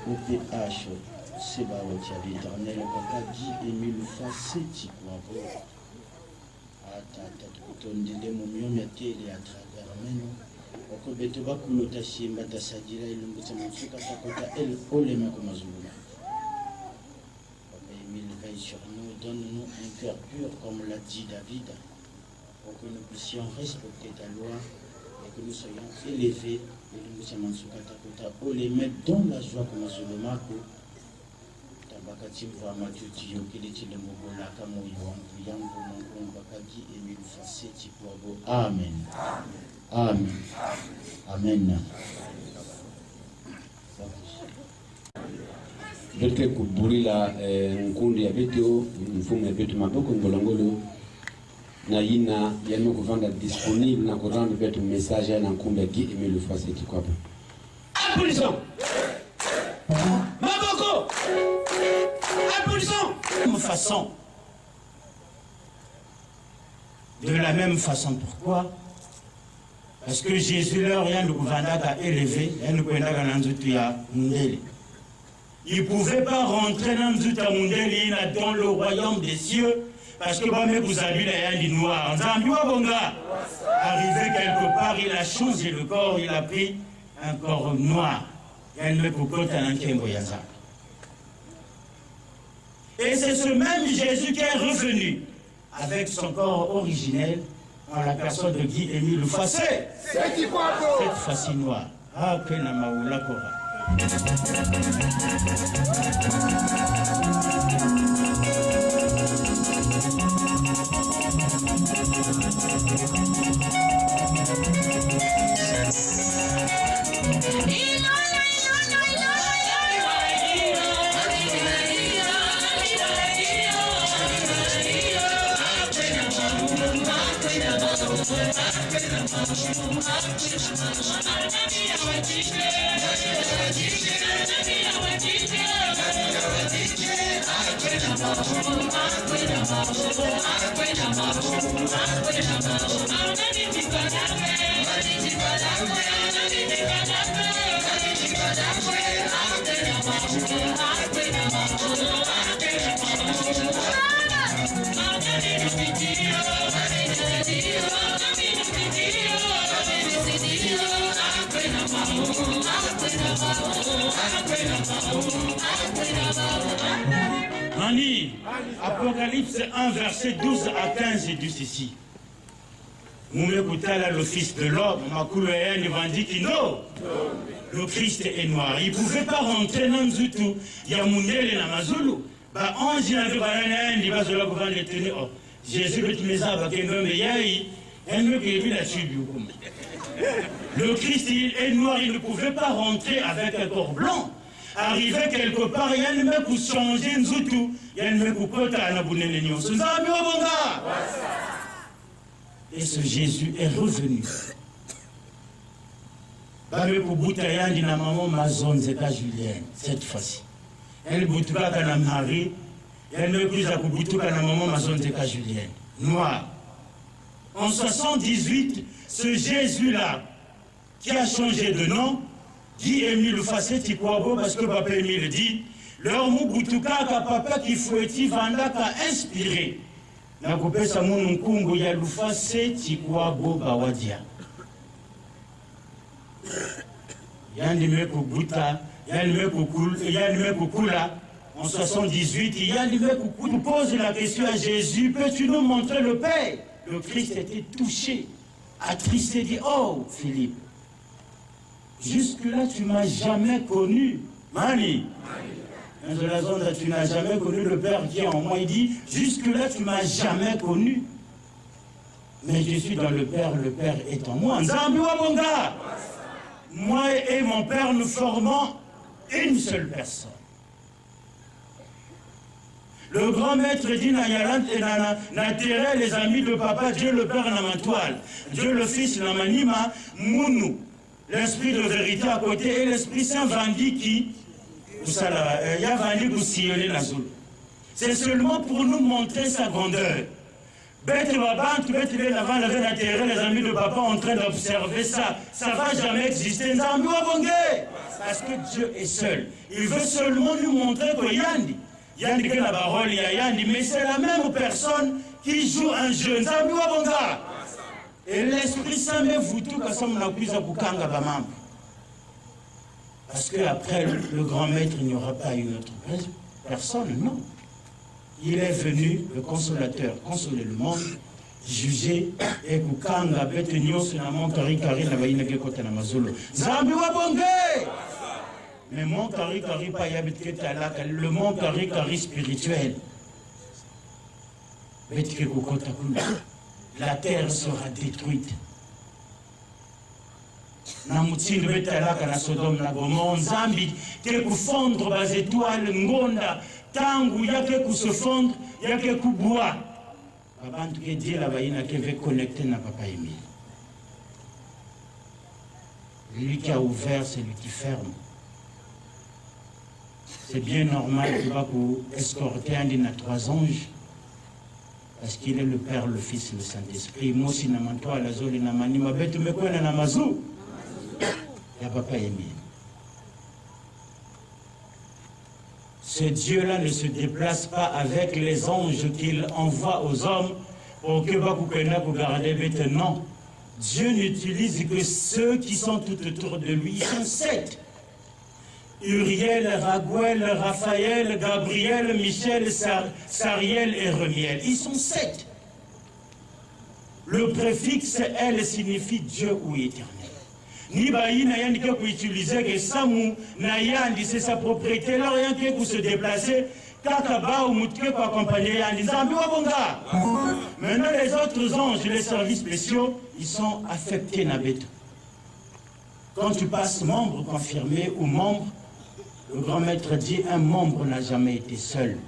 OPH, c'est Barotia l'éternel, Papa Guy Émile Fa, c'est Tibouabo. Tondele momion ya tele à travers meno okobeto bakulota shimba tasadira ilungutsa mfuka takota el olema komazuluma. Papa Émile veille sur nous, donne-nous un cœur pur comme l'a dit David, pour que nous puissions respecter ta loi et que nous soyons élevés ilungutsa mfuka takota olema dans la joie komazuluma ko bakati mva matuti yokeleti le mobola kama uyangu yangu mungu bakagi Émile Fa c'est Tibouabo. Amen. Amen. Amen. Bete kuburila nkundi ya beto mfumo ya beto maboko ngolongolo na yina yano kuvanda disponible na kuranda beto message ya nkundi ya Guy Émile Fa c'est Tibouabo. Applaudissons. Maboko. Façon. De la même façon, pourquoi? Parce que Jésus leur a élevé, il ne pouvait pas rentrer dans le royaume des cieux, parce que vous avez les noirs. Arrivé quelque part, il a changé le corps, il a pris un corps noir. Et c'est ce même Jésus qui est revenu avec son corps originel en la personne de Guy Émile Fa. Cette fois-ci noire. Ah, que la maoula kora. Mani, Apocalypse 1, verset 12 à 15, dit ceci. Le fils de l'homme, le Christ est noir. Il ne pouvait pas rentrer dans le tout. Il y a Mounel et Namazulu. Jésus le Christ est noir, il ne pouvait pas rentrer avec un corps blanc. Arrivé quelque part, il y a un mec pour changer Nzutu. Il y a un mec pour porter à la bounelle. Et ce Jésus est revenu. Cette fois-ci. Elle boutuka kana Marie, elle ne plus à boutuka na maman Mazon Zeka Julienne. Noir. En 78, ce Jésus-là, qui a changé de nom, Guy Émile Fa c'est Tibouabo, parce que Papa Émile dit, leur mubutuka ka papa qui fouetti vanda ka inspiré na kopesa munu nkungu ya lufase tikwa boba wadia yandi meko buta yandi meko kula en 78 yandi meko pose la question à Jésus, peux-tu nous montrer le Père? Le Christ était touché, attristé, dit oh Philippe, jusque-là tu m'as jamais connu Mani. Dans la zone, tu n'as jamais connu le Père qui est en moi. Il dit, jusque-là, tu ne m'as jamais connu. Mais je suis dans le Père est en moi. Nzambi wa bonga. Moi et mon Père, nous formons une seule personne. Le grand maître dit, n'attirer les amis de papa, Dieu le Père n'a ma toile, Dieu le Fils n'a ma nima, mounou. L'Esprit de vérité à côté et l'Esprit Saint vendit qui c'est seulement pour nous montrer sa grandeur. Les amis de papa en train d'observer ça. Ça ne va jamais exister. Parce que Dieu est seul. Il veut seulement nous montrer que Yandi. Yandi que la parole, il y a Yandi. Mais c'est la même personne qui joue un jeu. Et l'Esprit Saint met vous tout comme ça, on a pu Kanga Bamam. Parce qu'après le grand maître, il n'y aura pas une autre personne, non. Il est venu, le consolateur, consoler le monde, juger, et Kukanga, Betenyo, Senamon, Kari, la Baïna, Gekota, Namazolo. Zambi Wabonge! Mais mon Kari, pas Yabet, le mont Kari spirituel. Betke Kokota Kula. La terre sera détruite. Namutini betalaka na Sodome na Gomorrhe Nzambi ke kufondre bas étoiles ngonda tangu yake ku se fondre yake ku bois abantu ke Dieu la baina ke veut connecter na papa Émile. Lui qui a ouvert, c'est lui qui ferme. C'est bien normal qu'il va pour escorter un des 3 anges. Parce qu'il est le Père, le Fils et le Saint-Esprit. Moi aussi, namantoa la zone namani mabetu mekwena namazou. Il y a papa Émile. Ce Dieu-là ne se déplace pas avec les anges qu'il envoie aux hommes pour que Bakukena vous gardez bête. Non. Dieu n'utilise que ceux qui sont tout autour de lui. Ils sont 7. Uriel, Raguel, Raphaël, Gabriel, Michel, Sariel et Remiel. Ils sont 7. Le préfixe « elle » signifie Dieu ou éternel. Ni bayi na yandi pour utiliser que Samu na yandi c'est sa propriété. Là rien que pour se déplacer. Kaka ba ou mutke pour accompagner yandi. Zambi wabonga. Maintenant les autres anges, les services spéciaux, ils sont affectés na béton. Quand tu passes membre confirmé ou membre, le grand maître dit un membre n'a jamais été seul.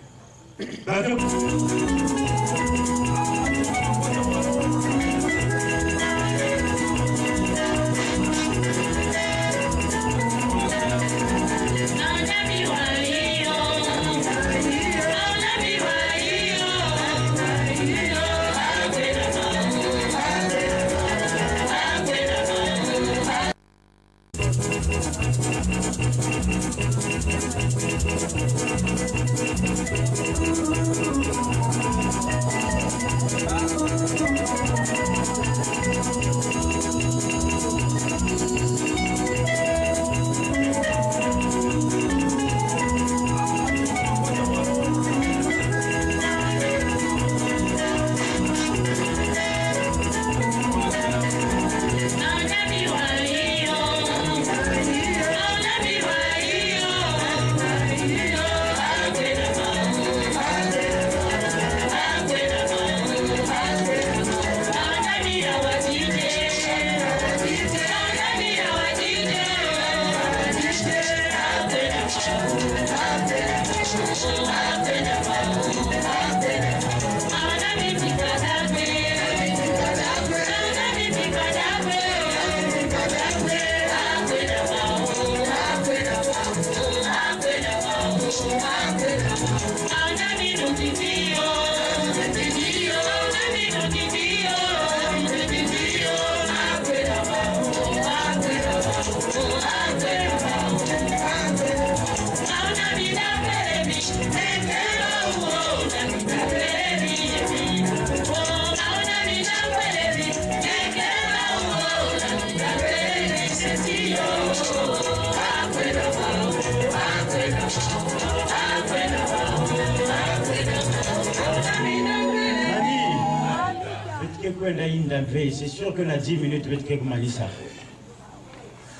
c'est sûr que na 10 minutes vitke kumalisa.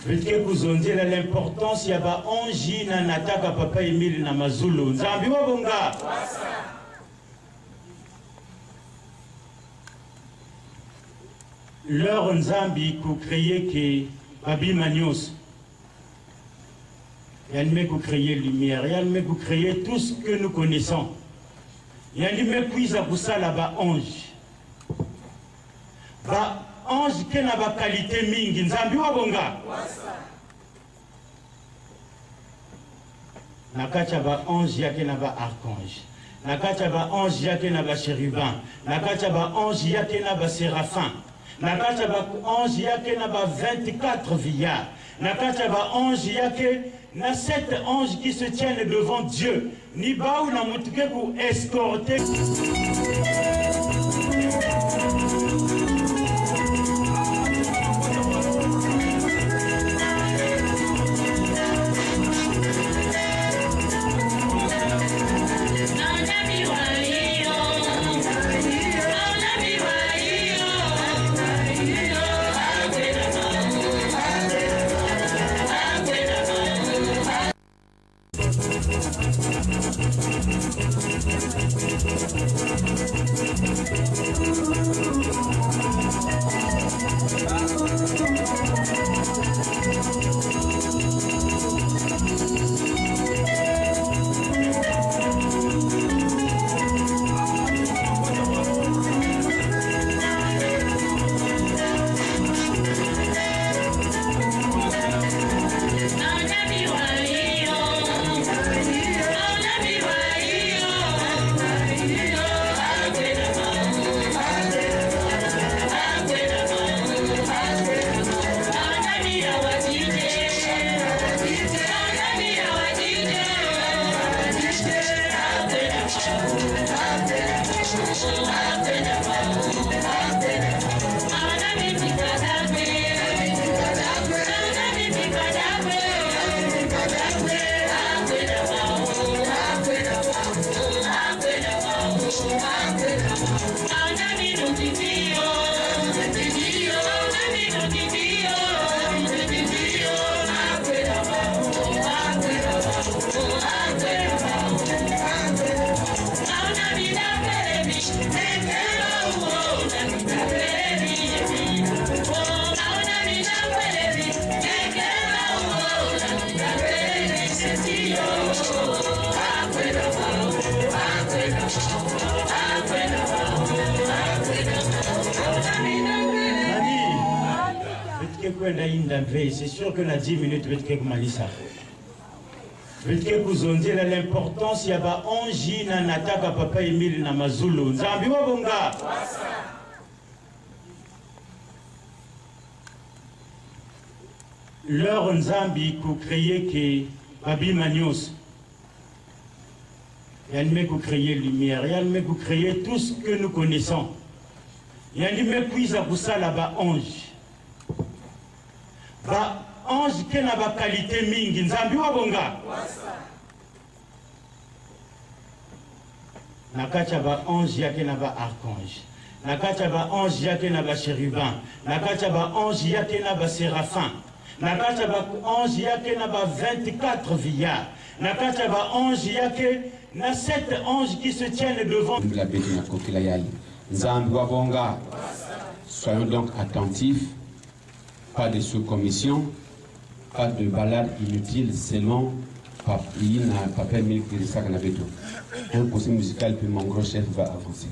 Vitke kuzonzela l'importance ya ba onji na nataka papa Emile na Mazulu. Nzambi wabonga. Leur Nzambi ku créer que Babi Manios. Yalme ku créer lumière, yalme ku créer tout ce que nous connaissons. Yalme puisa kusala ba ange. Ba ange qui n'a pas qualité mingi, Nzambi wabonga. Nakacha ba ange yake na ba archange. Nakacha ba ange yake na ba chérubin. Nakacha ba ange yake na ba séraphin. Nakacha ba ange yake na ba 24 vieillards. Nakacha ba ange yake na 7 anges qui se tiennent devant Dieu. Ni ba ou na mutuke pour escorter. C'est sûr que na 10 minutes vitke kumalisa. Vitke kuzonzela l'importance ya ba onji na nataka papa Emile na Mazulu. Nzambi wabonga. Leur Nzambi ku créer que Babi Manios. Yalme ku créer lumière, yalme ku créer tout ce que nous connaissons. Yalme puisa kusala ba ange. Ba ange qui n'a pas qualité mingi, Nzambi wabonga. Nakacha ba ange yake na ba archange. Nakacha ba ange yake na ba chérubin. Nakacha ba ange yake na ba séraphin. Nakacha ba ange yake na ba 24 vieillards. Nakacha ba ange yake na 7 anges qui se tiennent devant. Nzambi wabonga. Soyons donc attentifs. Pas de sous-commission, pas de balade inutile, seulement Papa Emile Kirissa Kanabeto. Un conseil musical, puis mon gros chef va avancer.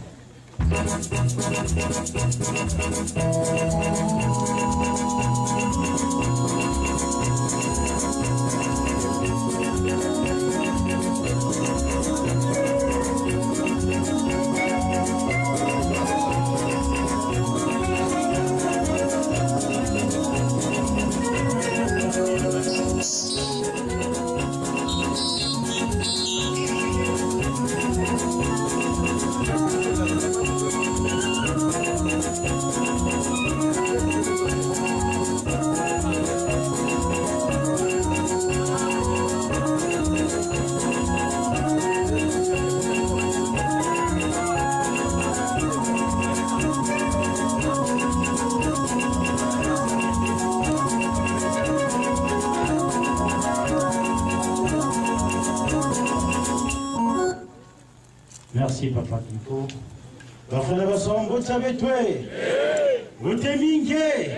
Merci, Papa Kiko. Bafana basombo tsabetwe. Uteminge.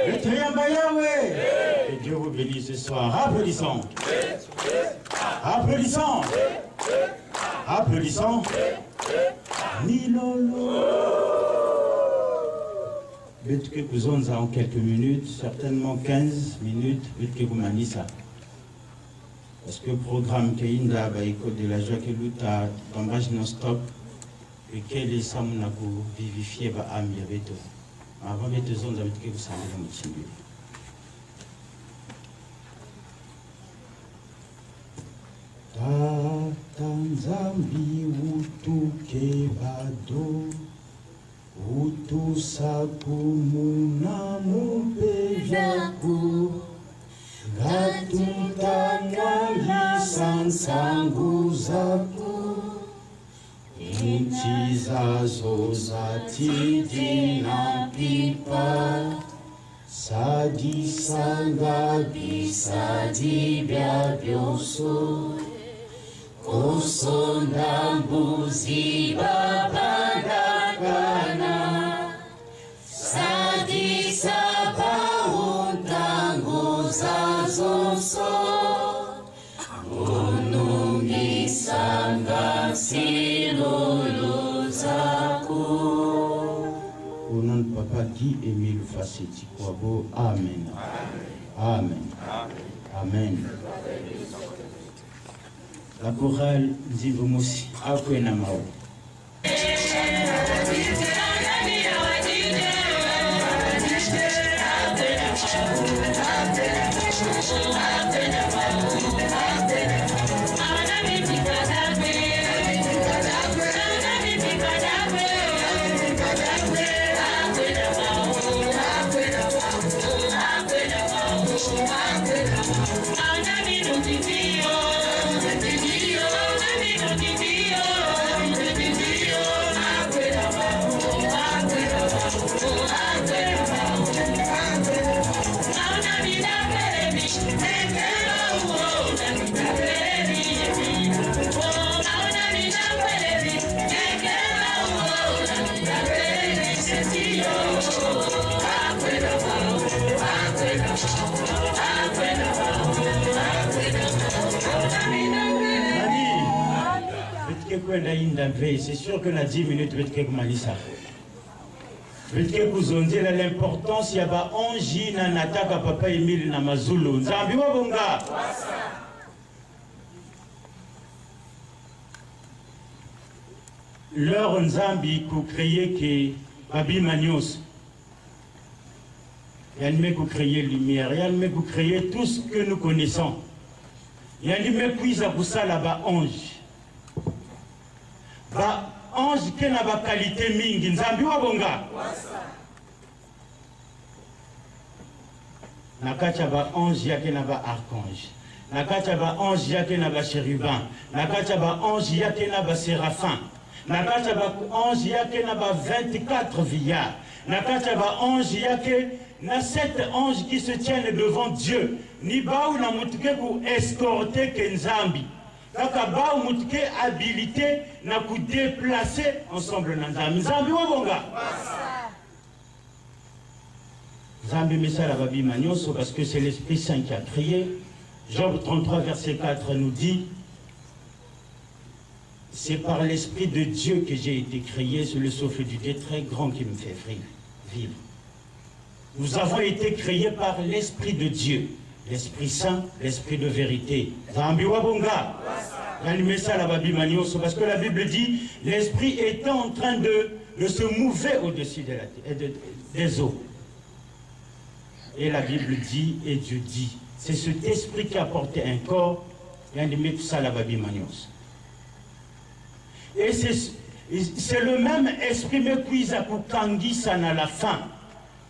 Que Dieu vous bénisse ce soir. Applaudissons. Applaudissons. Applaudissons. Nilolo. Betke Kuzonza en quelques minutes, certainement 15 minutes, Betke Kumanisa. Parce que le programme Keinda, École de la joie que l'outa, Bambage non-stop, et quel est ça, mon abou, vivifié, ba am, yabeto. Avant de te zones avec que vous savez, vous m'utilisez. Tatanzambi utuke bado utusakumuna mupejaku gatutangalisansangu zaku inchizazo zatidina pipa sadisanga bisadibya byoso Kosonda mbuzi babandakana Sadi saba untango zazonso Unungi sanga silolo zako. Au nom de Papa Guy Émile Faceti Kwabo, Amen. Amen. Amen. La chorale Nzivu Musi, Akwena Mao. C'est sûr que dans 10 minutes, je vais Malissa. Je vais vous dire l'importance, il y a 11 ans, n'attaque à Papa Emile Namazulu. Nzambi wabonga. Leur Nzambi pour créer que Babi Manios. Il y a une pour créer lumière, il y a une pour créer tout ce que nous connaissons. Il y a une puis à ça là-bas 11. Ba ange qui n'a pas qualité mingi nzambi wabonga nakacha ba ange yake na ba archange nakacha ba ange yake na ba chérubin nakacha ba ange yake na ba séraphin nakacha ba ange yake na ba 24 vieillards nakacha ba ange yake na 7 anges qui se tiennent devant Dieu ni ba ou na mutuke pour escorter que nzambi kaka ba umutuke habilité na ku déplacer ensemble na nzambi nzambi wabonga nzambi mesala babi manyoso parce que c'est l'Esprit Saint qui a créé. Job 33 verset 4 nous dit c'est par l'Esprit de Dieu que j'ai été créé, c'est le souffle du Dieu très grand qui me fait vivre. Nous avons été créés par l'Esprit de Dieu, l'Esprit Saint, l'Esprit de vérité. Nzambi wabonga parce que la Bible dit l'Esprit était en train de se mouver au-dessus de des eaux. Et la Bible dit, et Dieu dit, c'est cet esprit qui a porté un corps, et c'est le même esprit, mais puis à la fin,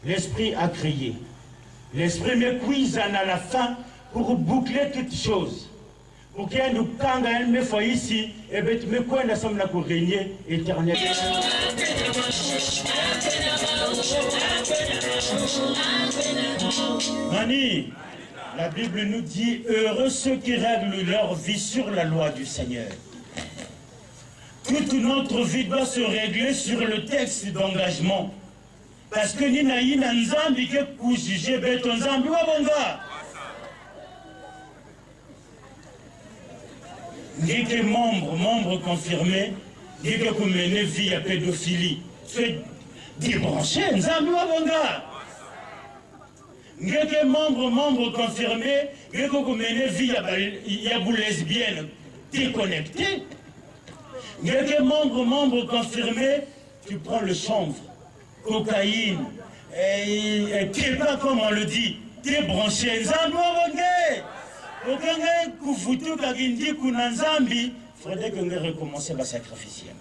l'esprit a crié. L'esprit me cuise à la fin pour boucler toutes choses. Pour qu'il y ait nous kanga me fait ici, et bien tu me quoi nous sommes là pour régner éternel. Mani, la Bible nous dit heureux ceux qui règlent leur vie sur la loi du Seigneur. Toute notre vie doit se régler sur le texte d'engagement. Parce que ni na ina nzambi ke kujije beto nzambi wabonga. Ni que membre confirmé, ni que vous menez vie à pédophilie. C'est débranché nzambi wabonga. Ni que membre confirmé, ni que vous menez vie à vous lesbienne déconnecté. Ni que membre confirmé, tu prends le chanvre. Cocaïne, et pas comme on le dit, débranché, nzambi wabonge. Okanga kufutu kagindi kuna nzambi, faudrait qu'on recommence à sacrifier.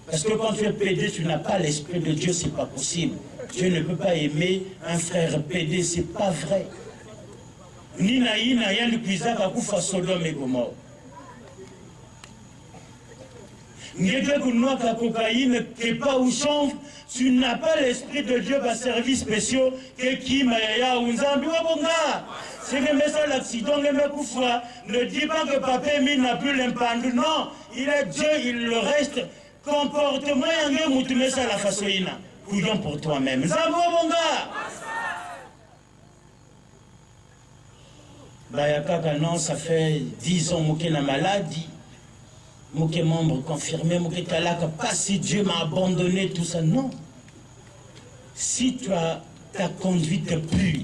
Parce que quand tu es pédé, tu n'as pas l'esprit de Dieu, c'est pas possible. Dieu ne peut pas aimer un frère pédé, c'est pas vrai. Ni na ina yandu kuizaka kufa Sodome et Gomorrhe. Ngeke kunwaka cocaïne, qui pas ou chanvre, tu n'as pas l'esprit de Dieu par service spéciaux, qui maya ou nzambi wabonga. C'est que mais ça l'accident, ne dis pas que papa Émile n'a plus l'impact. Non, il est Dieu, il le reste. Comportement, tu mets ça à la façoïna. Couillon pour toi-même. Nzambi wabonga. Bayakaka, non, ça fait 10 ans que la maladie. Mon membre confirmé, mon talaka, pas si Dieu m'a abandonné, tout ça, non. Si ta conduite pure,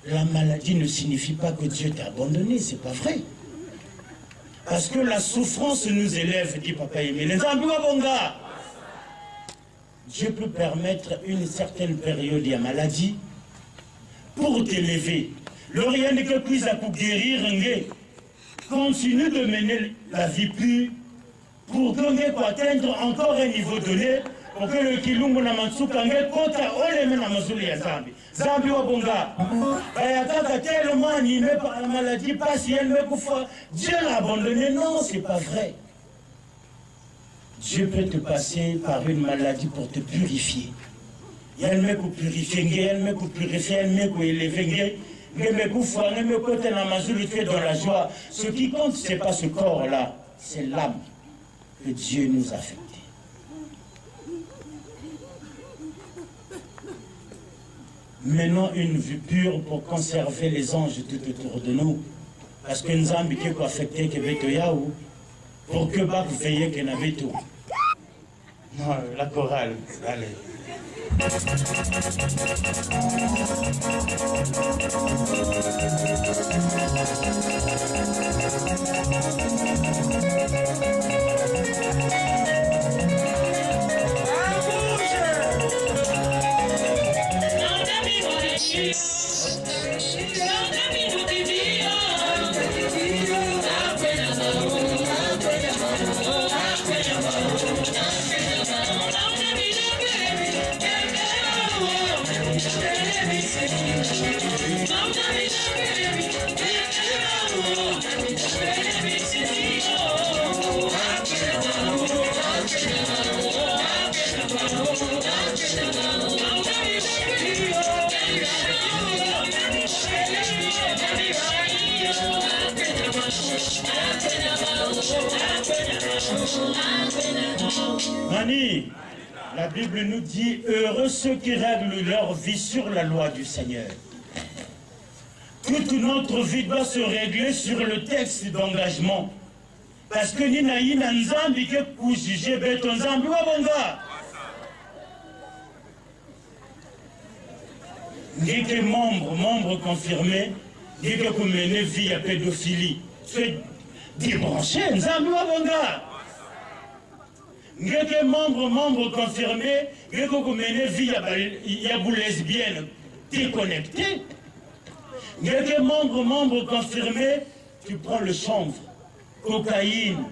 la maladie ne signifie pas que Dieu t'a abandonné, c'est pas vrai. Parce que la souffrance nous élève, dit Papa Émile. Dieu peut permettre une certaine période de maladie pour t'élever. Le rien n'est que plus à pour guérir, continue de mener la vie pure pour atteindre encore un niveau donné pour que le kilungu na matsuka kota ole na mazuli ya zambi. Zambi wa bonga. Bayakaka tellement animé par la maladie, pas si elle me koufa. Dieu l'a abandonné. Non, c'est pas vrai. Dieu peut te passer par une maladie pour te purifier. Elle me purifier, elle me purifier, elle me élever. Dans la joie. Ce qui compte, ce n'est pas ce corps-là, c'est l'âme que Dieu nous a affectée. Menons une vue pure pour conserver les anges tout autour de nous. Parce que nous avons été affectés pour que vous veillez que nous avons tout. Non, la chorale, allez. Mani, la Bible nous dit, heureux ceux qui règlent leur vie sur la loi du Seigneur. Toute notre vie doit se régler sur le texte d'engagement. Parce que ni na ina nzambi ke kujije beto nzambi wabonga. Ni que membre confirmé, ni que vous menez vie à pédophilie. C'est débranché nzambi wabonga. Ni que membre confirmé, ni que vous menez vie à vous lesbienne déconnecté. Ni que membre confirmé, tu prends le chanvre, cocaïne,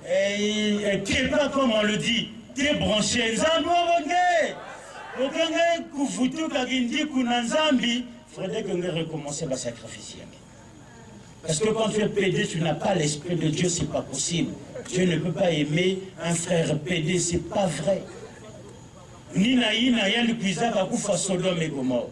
et pas comme on le dit, débranché. Nzambi wabonge. Okanga kufutu kagindi kuna nzambi, faudrait qu'on recommence à sacrifier. Parce que quand tu es pédé, tu n'as pas l'esprit de Dieu, c'est pas possible. Dieu ne peut pas aimer un frère pédé, c'est pas vrai. Ni na ina yandu kuizaka kufa Sodome et Gomorrhe.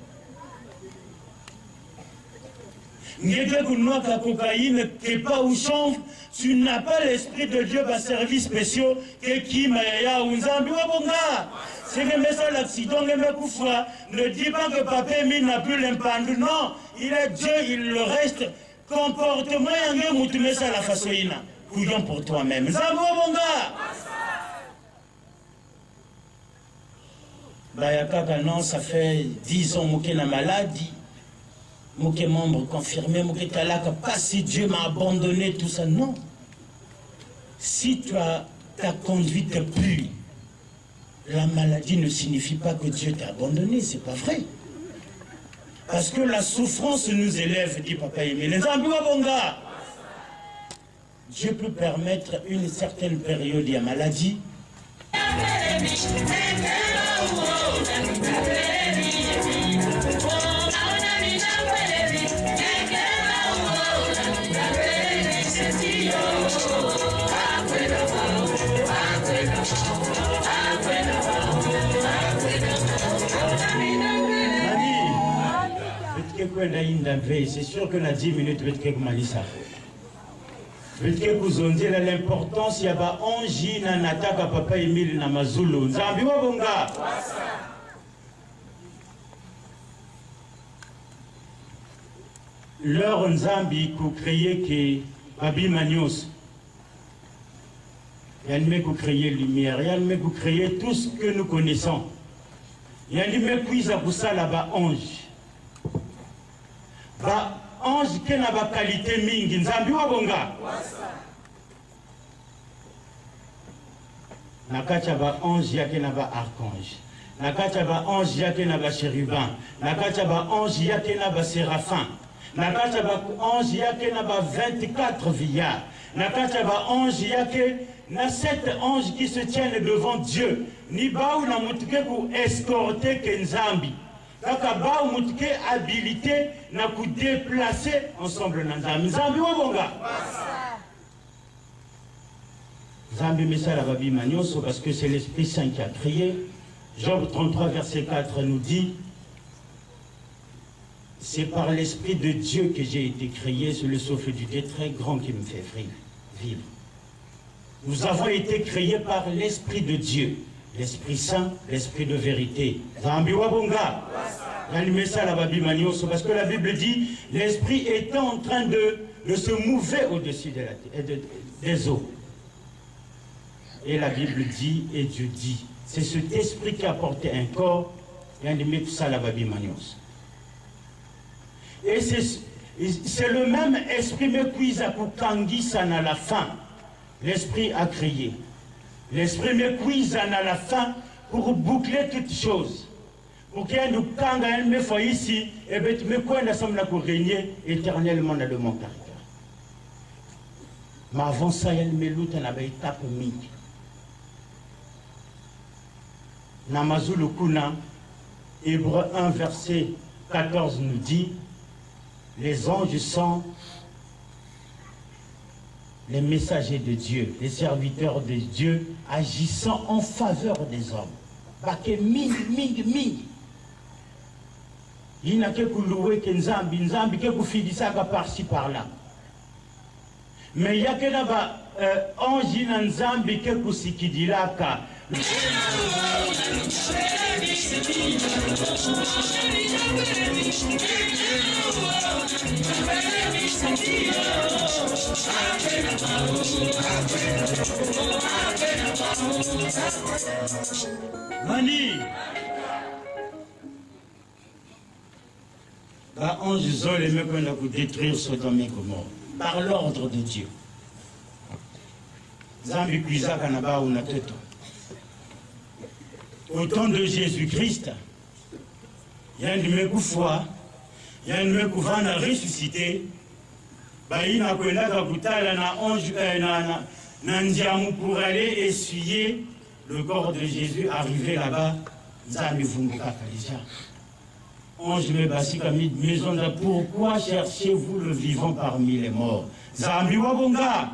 Ngeke kunwa ka cocaïne, que pas ou chanvre, tu n'as pas l'esprit de Dieu par services spéciaux, que qui maya ou nzambi wa bonga. C'est que mais ça l'accident, ne dis pas que Papa Emile n'a plus l'impact. Non, il est Dieu, il le reste. Comportement, tu mets ça à la façoïna. Couillon pour toi-même. Nzambi wa bonga. Bayakaka, non, ça fait 10 ans que la maladie. Mon membre confirmé, mon talaka, pas si Dieu m'a abandonné, tout ça, non. Si ta conduite est pure, la maladie ne signifie pas que Dieu t'a abandonné, c'est pas vrai. Parce que la souffrance nous élève, dit Papa Emile. Dieu peut permettre une certaine période de maladie. C'est sûr que dans 10 minutes, l'importance, il y a pas 11 ans, n'attaque à Papa Emile na Mazulu. Nzambi wa bonga. Leur Nzambi pour créer que Babi Manios. Il y a une pour créer lumière, il y a une pour créer tout ce que nous connaissons. Il y a une puis à ça là-bas ange. Ba ange qui n'a pas qualité mingi, Nzambi wa bonga. Nakacha ba ange yake na ba archange. Nakacha ba ange yake na ba chérubin. Nakacha ba ange yake na ba séraphin. Nakacha ba ange yake na ba 24 vieillards. Nakacha ba ange yake na 7 anges qui se tiennent devant Dieu. Ni ba ou na mutuke pour escorter que Nzambi. Kaka ba ou mutuke habilité na ku déplacer ensemble na Nzambi. Nzambi wa bonga. Nzambi Messala Babi Manioso, parce que c'est l'Esprit Saint qui a créé. Job 33, verset 4 nous dit: c'est par l'Esprit de Dieu que j'ai été créé, c'est le souffle du Dieu très grand qui me fait vivre. Nous avons été créés par l'Esprit de Dieu, l'Esprit Saint, l'Esprit de vérité. Nzambi wa bonga. Parce que la Bible dit, l'Esprit était en train de se mouver au-dessus des eaux. Et la Bible dit, et Dieu dit, c'est cet esprit qui a porté un corps, et c'est le même esprit, mais puis à à la fin. L'esprit a crié. L'esprit me cuise à la fin pour boucler toutes choses. Pour qu'il y ait un me fait ici, et bien tu me connais pour régner éternellement dans le monde. Mais avant ça, il me loute dans la étape mingi. Namazulu Kuna, Hébreu 1, verset 14 nous dit: les anges sont les messagers de Dieu, les serviteurs de Dieu, agissant en faveur des hommes. Bake mingi. Il n'a que louer que Nzambi que kufidisa par-ci par-là. Mais il y a que là-bas, ange Nzambi que kusikidilaka. Mani, ange Zol et me pour détruire Sodome et Gomorrhe par l'ordre de Dieu. Zambi Kuisa Kanaba ou Nateto. Au temps de Jésus-Christ, il y a une foi, il y a une couvana ressuscité. Il a pour aller essuyer le corps de Jésus arrivé là-bas. Ange me basika maison de pourquoi cherchez-vous le vivant parmi les morts? Zambi Wabonga.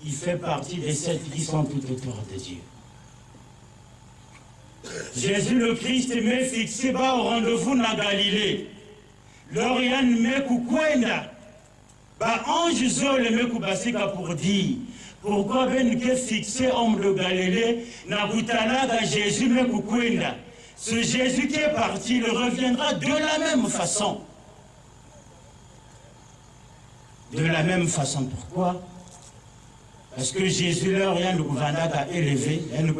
Il fait partie des 7 qui sont tout autour de Dieu. Jésus le Christ m'est fixé bas au rendez-vous dans Galilée. Lorian meku kwenda ba ange zole meku basika pour dire pourquoi ben que fixé homme de Galilée na kutanaga Jésus meku kwenda. Ce Jésus qui est parti, il reviendra de la même façon. De la même façon, pourquoi? Parce que Jésus leur a élevé, il ne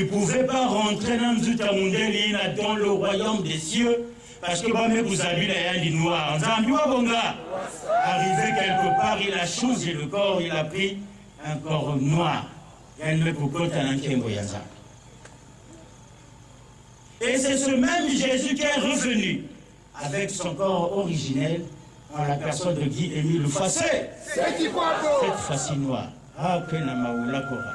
pouvait pas rentrer dans le royaume des cieux, parce que vous avez les noirs. Arrivé quelque part, il a changé le corps, il a pris un corps noir. Et c'est ce même Jésus qui est revenu avec son corps originel en la personne de Guy-Émile Loufassé. Cette fois-ci noire. Ah, que la maoula kora.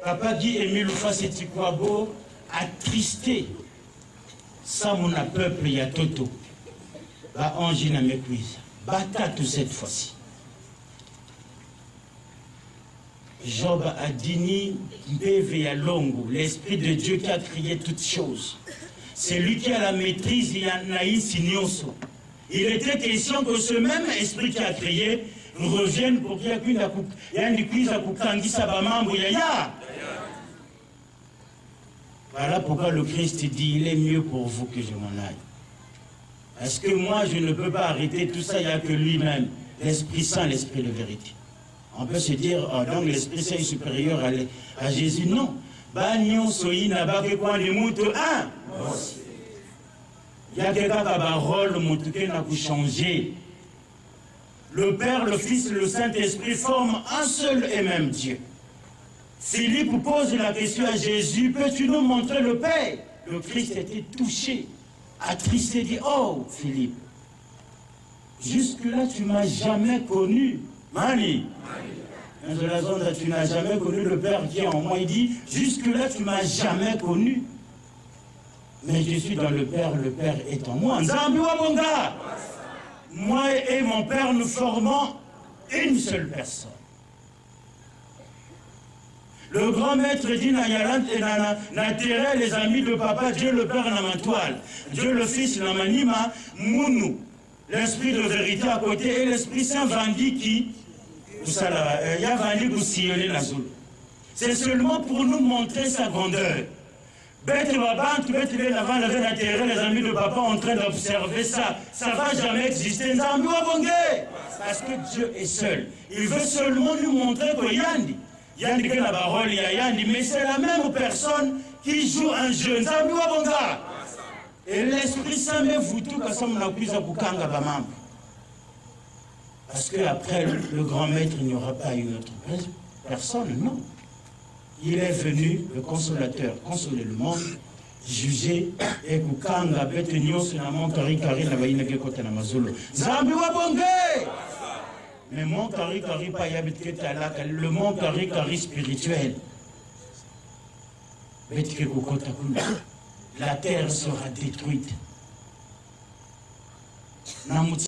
Papa Guy-Émile Loufassé Tikwabo attristé ça mon peuple y a toto ba ange na méprise bata tout cette fois-ci Job a dini mbeve ya longo l'esprit de Dieu qui a créé toutes choses, c'est lui qui a la maîtrise ya naïs nyoso. Il était question que ce même esprit qui a créé revienne pour qu'il y ait une prise à kukangisa ba mambo ya. Voilà pourquoi le Christ dit, il est mieux pour vous que je m'en aille. Parce que moi, je ne peux pas arrêter tout ça, il n'y a que lui-même, l'Esprit Saint, l'Esprit de vérité. On peut se dire, oh, donc l'Esprit Saint est supérieur à Jésus. Non. Il y a quelqu'un qui a un rôle qui a changé. Le Père, le Fils et le Saint-Esprit forment un seul et même Dieu. Philippe pose la question à Jésus, peux-tu nous montrer le Père? Le Christ était touché, attristé, dit, oh Philippe, jusque-là tu ne m'as jamais connu. Mani, tu n'as jamais connu le Père qui est en moi. Il dit, jusque-là tu ne m'as jamais connu. Mais je suis dans le Père est en moi. Moi et mon Père, nous formons une seule personne. Le grand maître dit n'attirer les amis de papa, Dieu le Père n'a ma toile, Dieu le Fils n'a ma nima, mounou, l'esprit de vérité à côté et l'Esprit Saint vendit qui, c'est seulement pour nous montrer sa grandeur. Les amis de papa en train d'observer ça, ça ne va jamais exister. Parce que Dieu est seul. Il veut seulement nous montrer que Yandi. Yandi que la parole Yandi, mais c'est la même personne qui joue un jeu. Et l'Esprit Saint me vous tout comme ça on a pu à Bukanga Bamam. Parce qu'après le grand maître, il n'y aura pas une autre personne, non. Il est venu, le consolateur, consoler le monde, juger, et Bukanga Betenios, la montari kari na baina ke kota na mazulu. Zambi wa bonge! Mais mon kari pas yabit talaka, le mon kari spirituel. Betike kota kula. La terre sera détruite.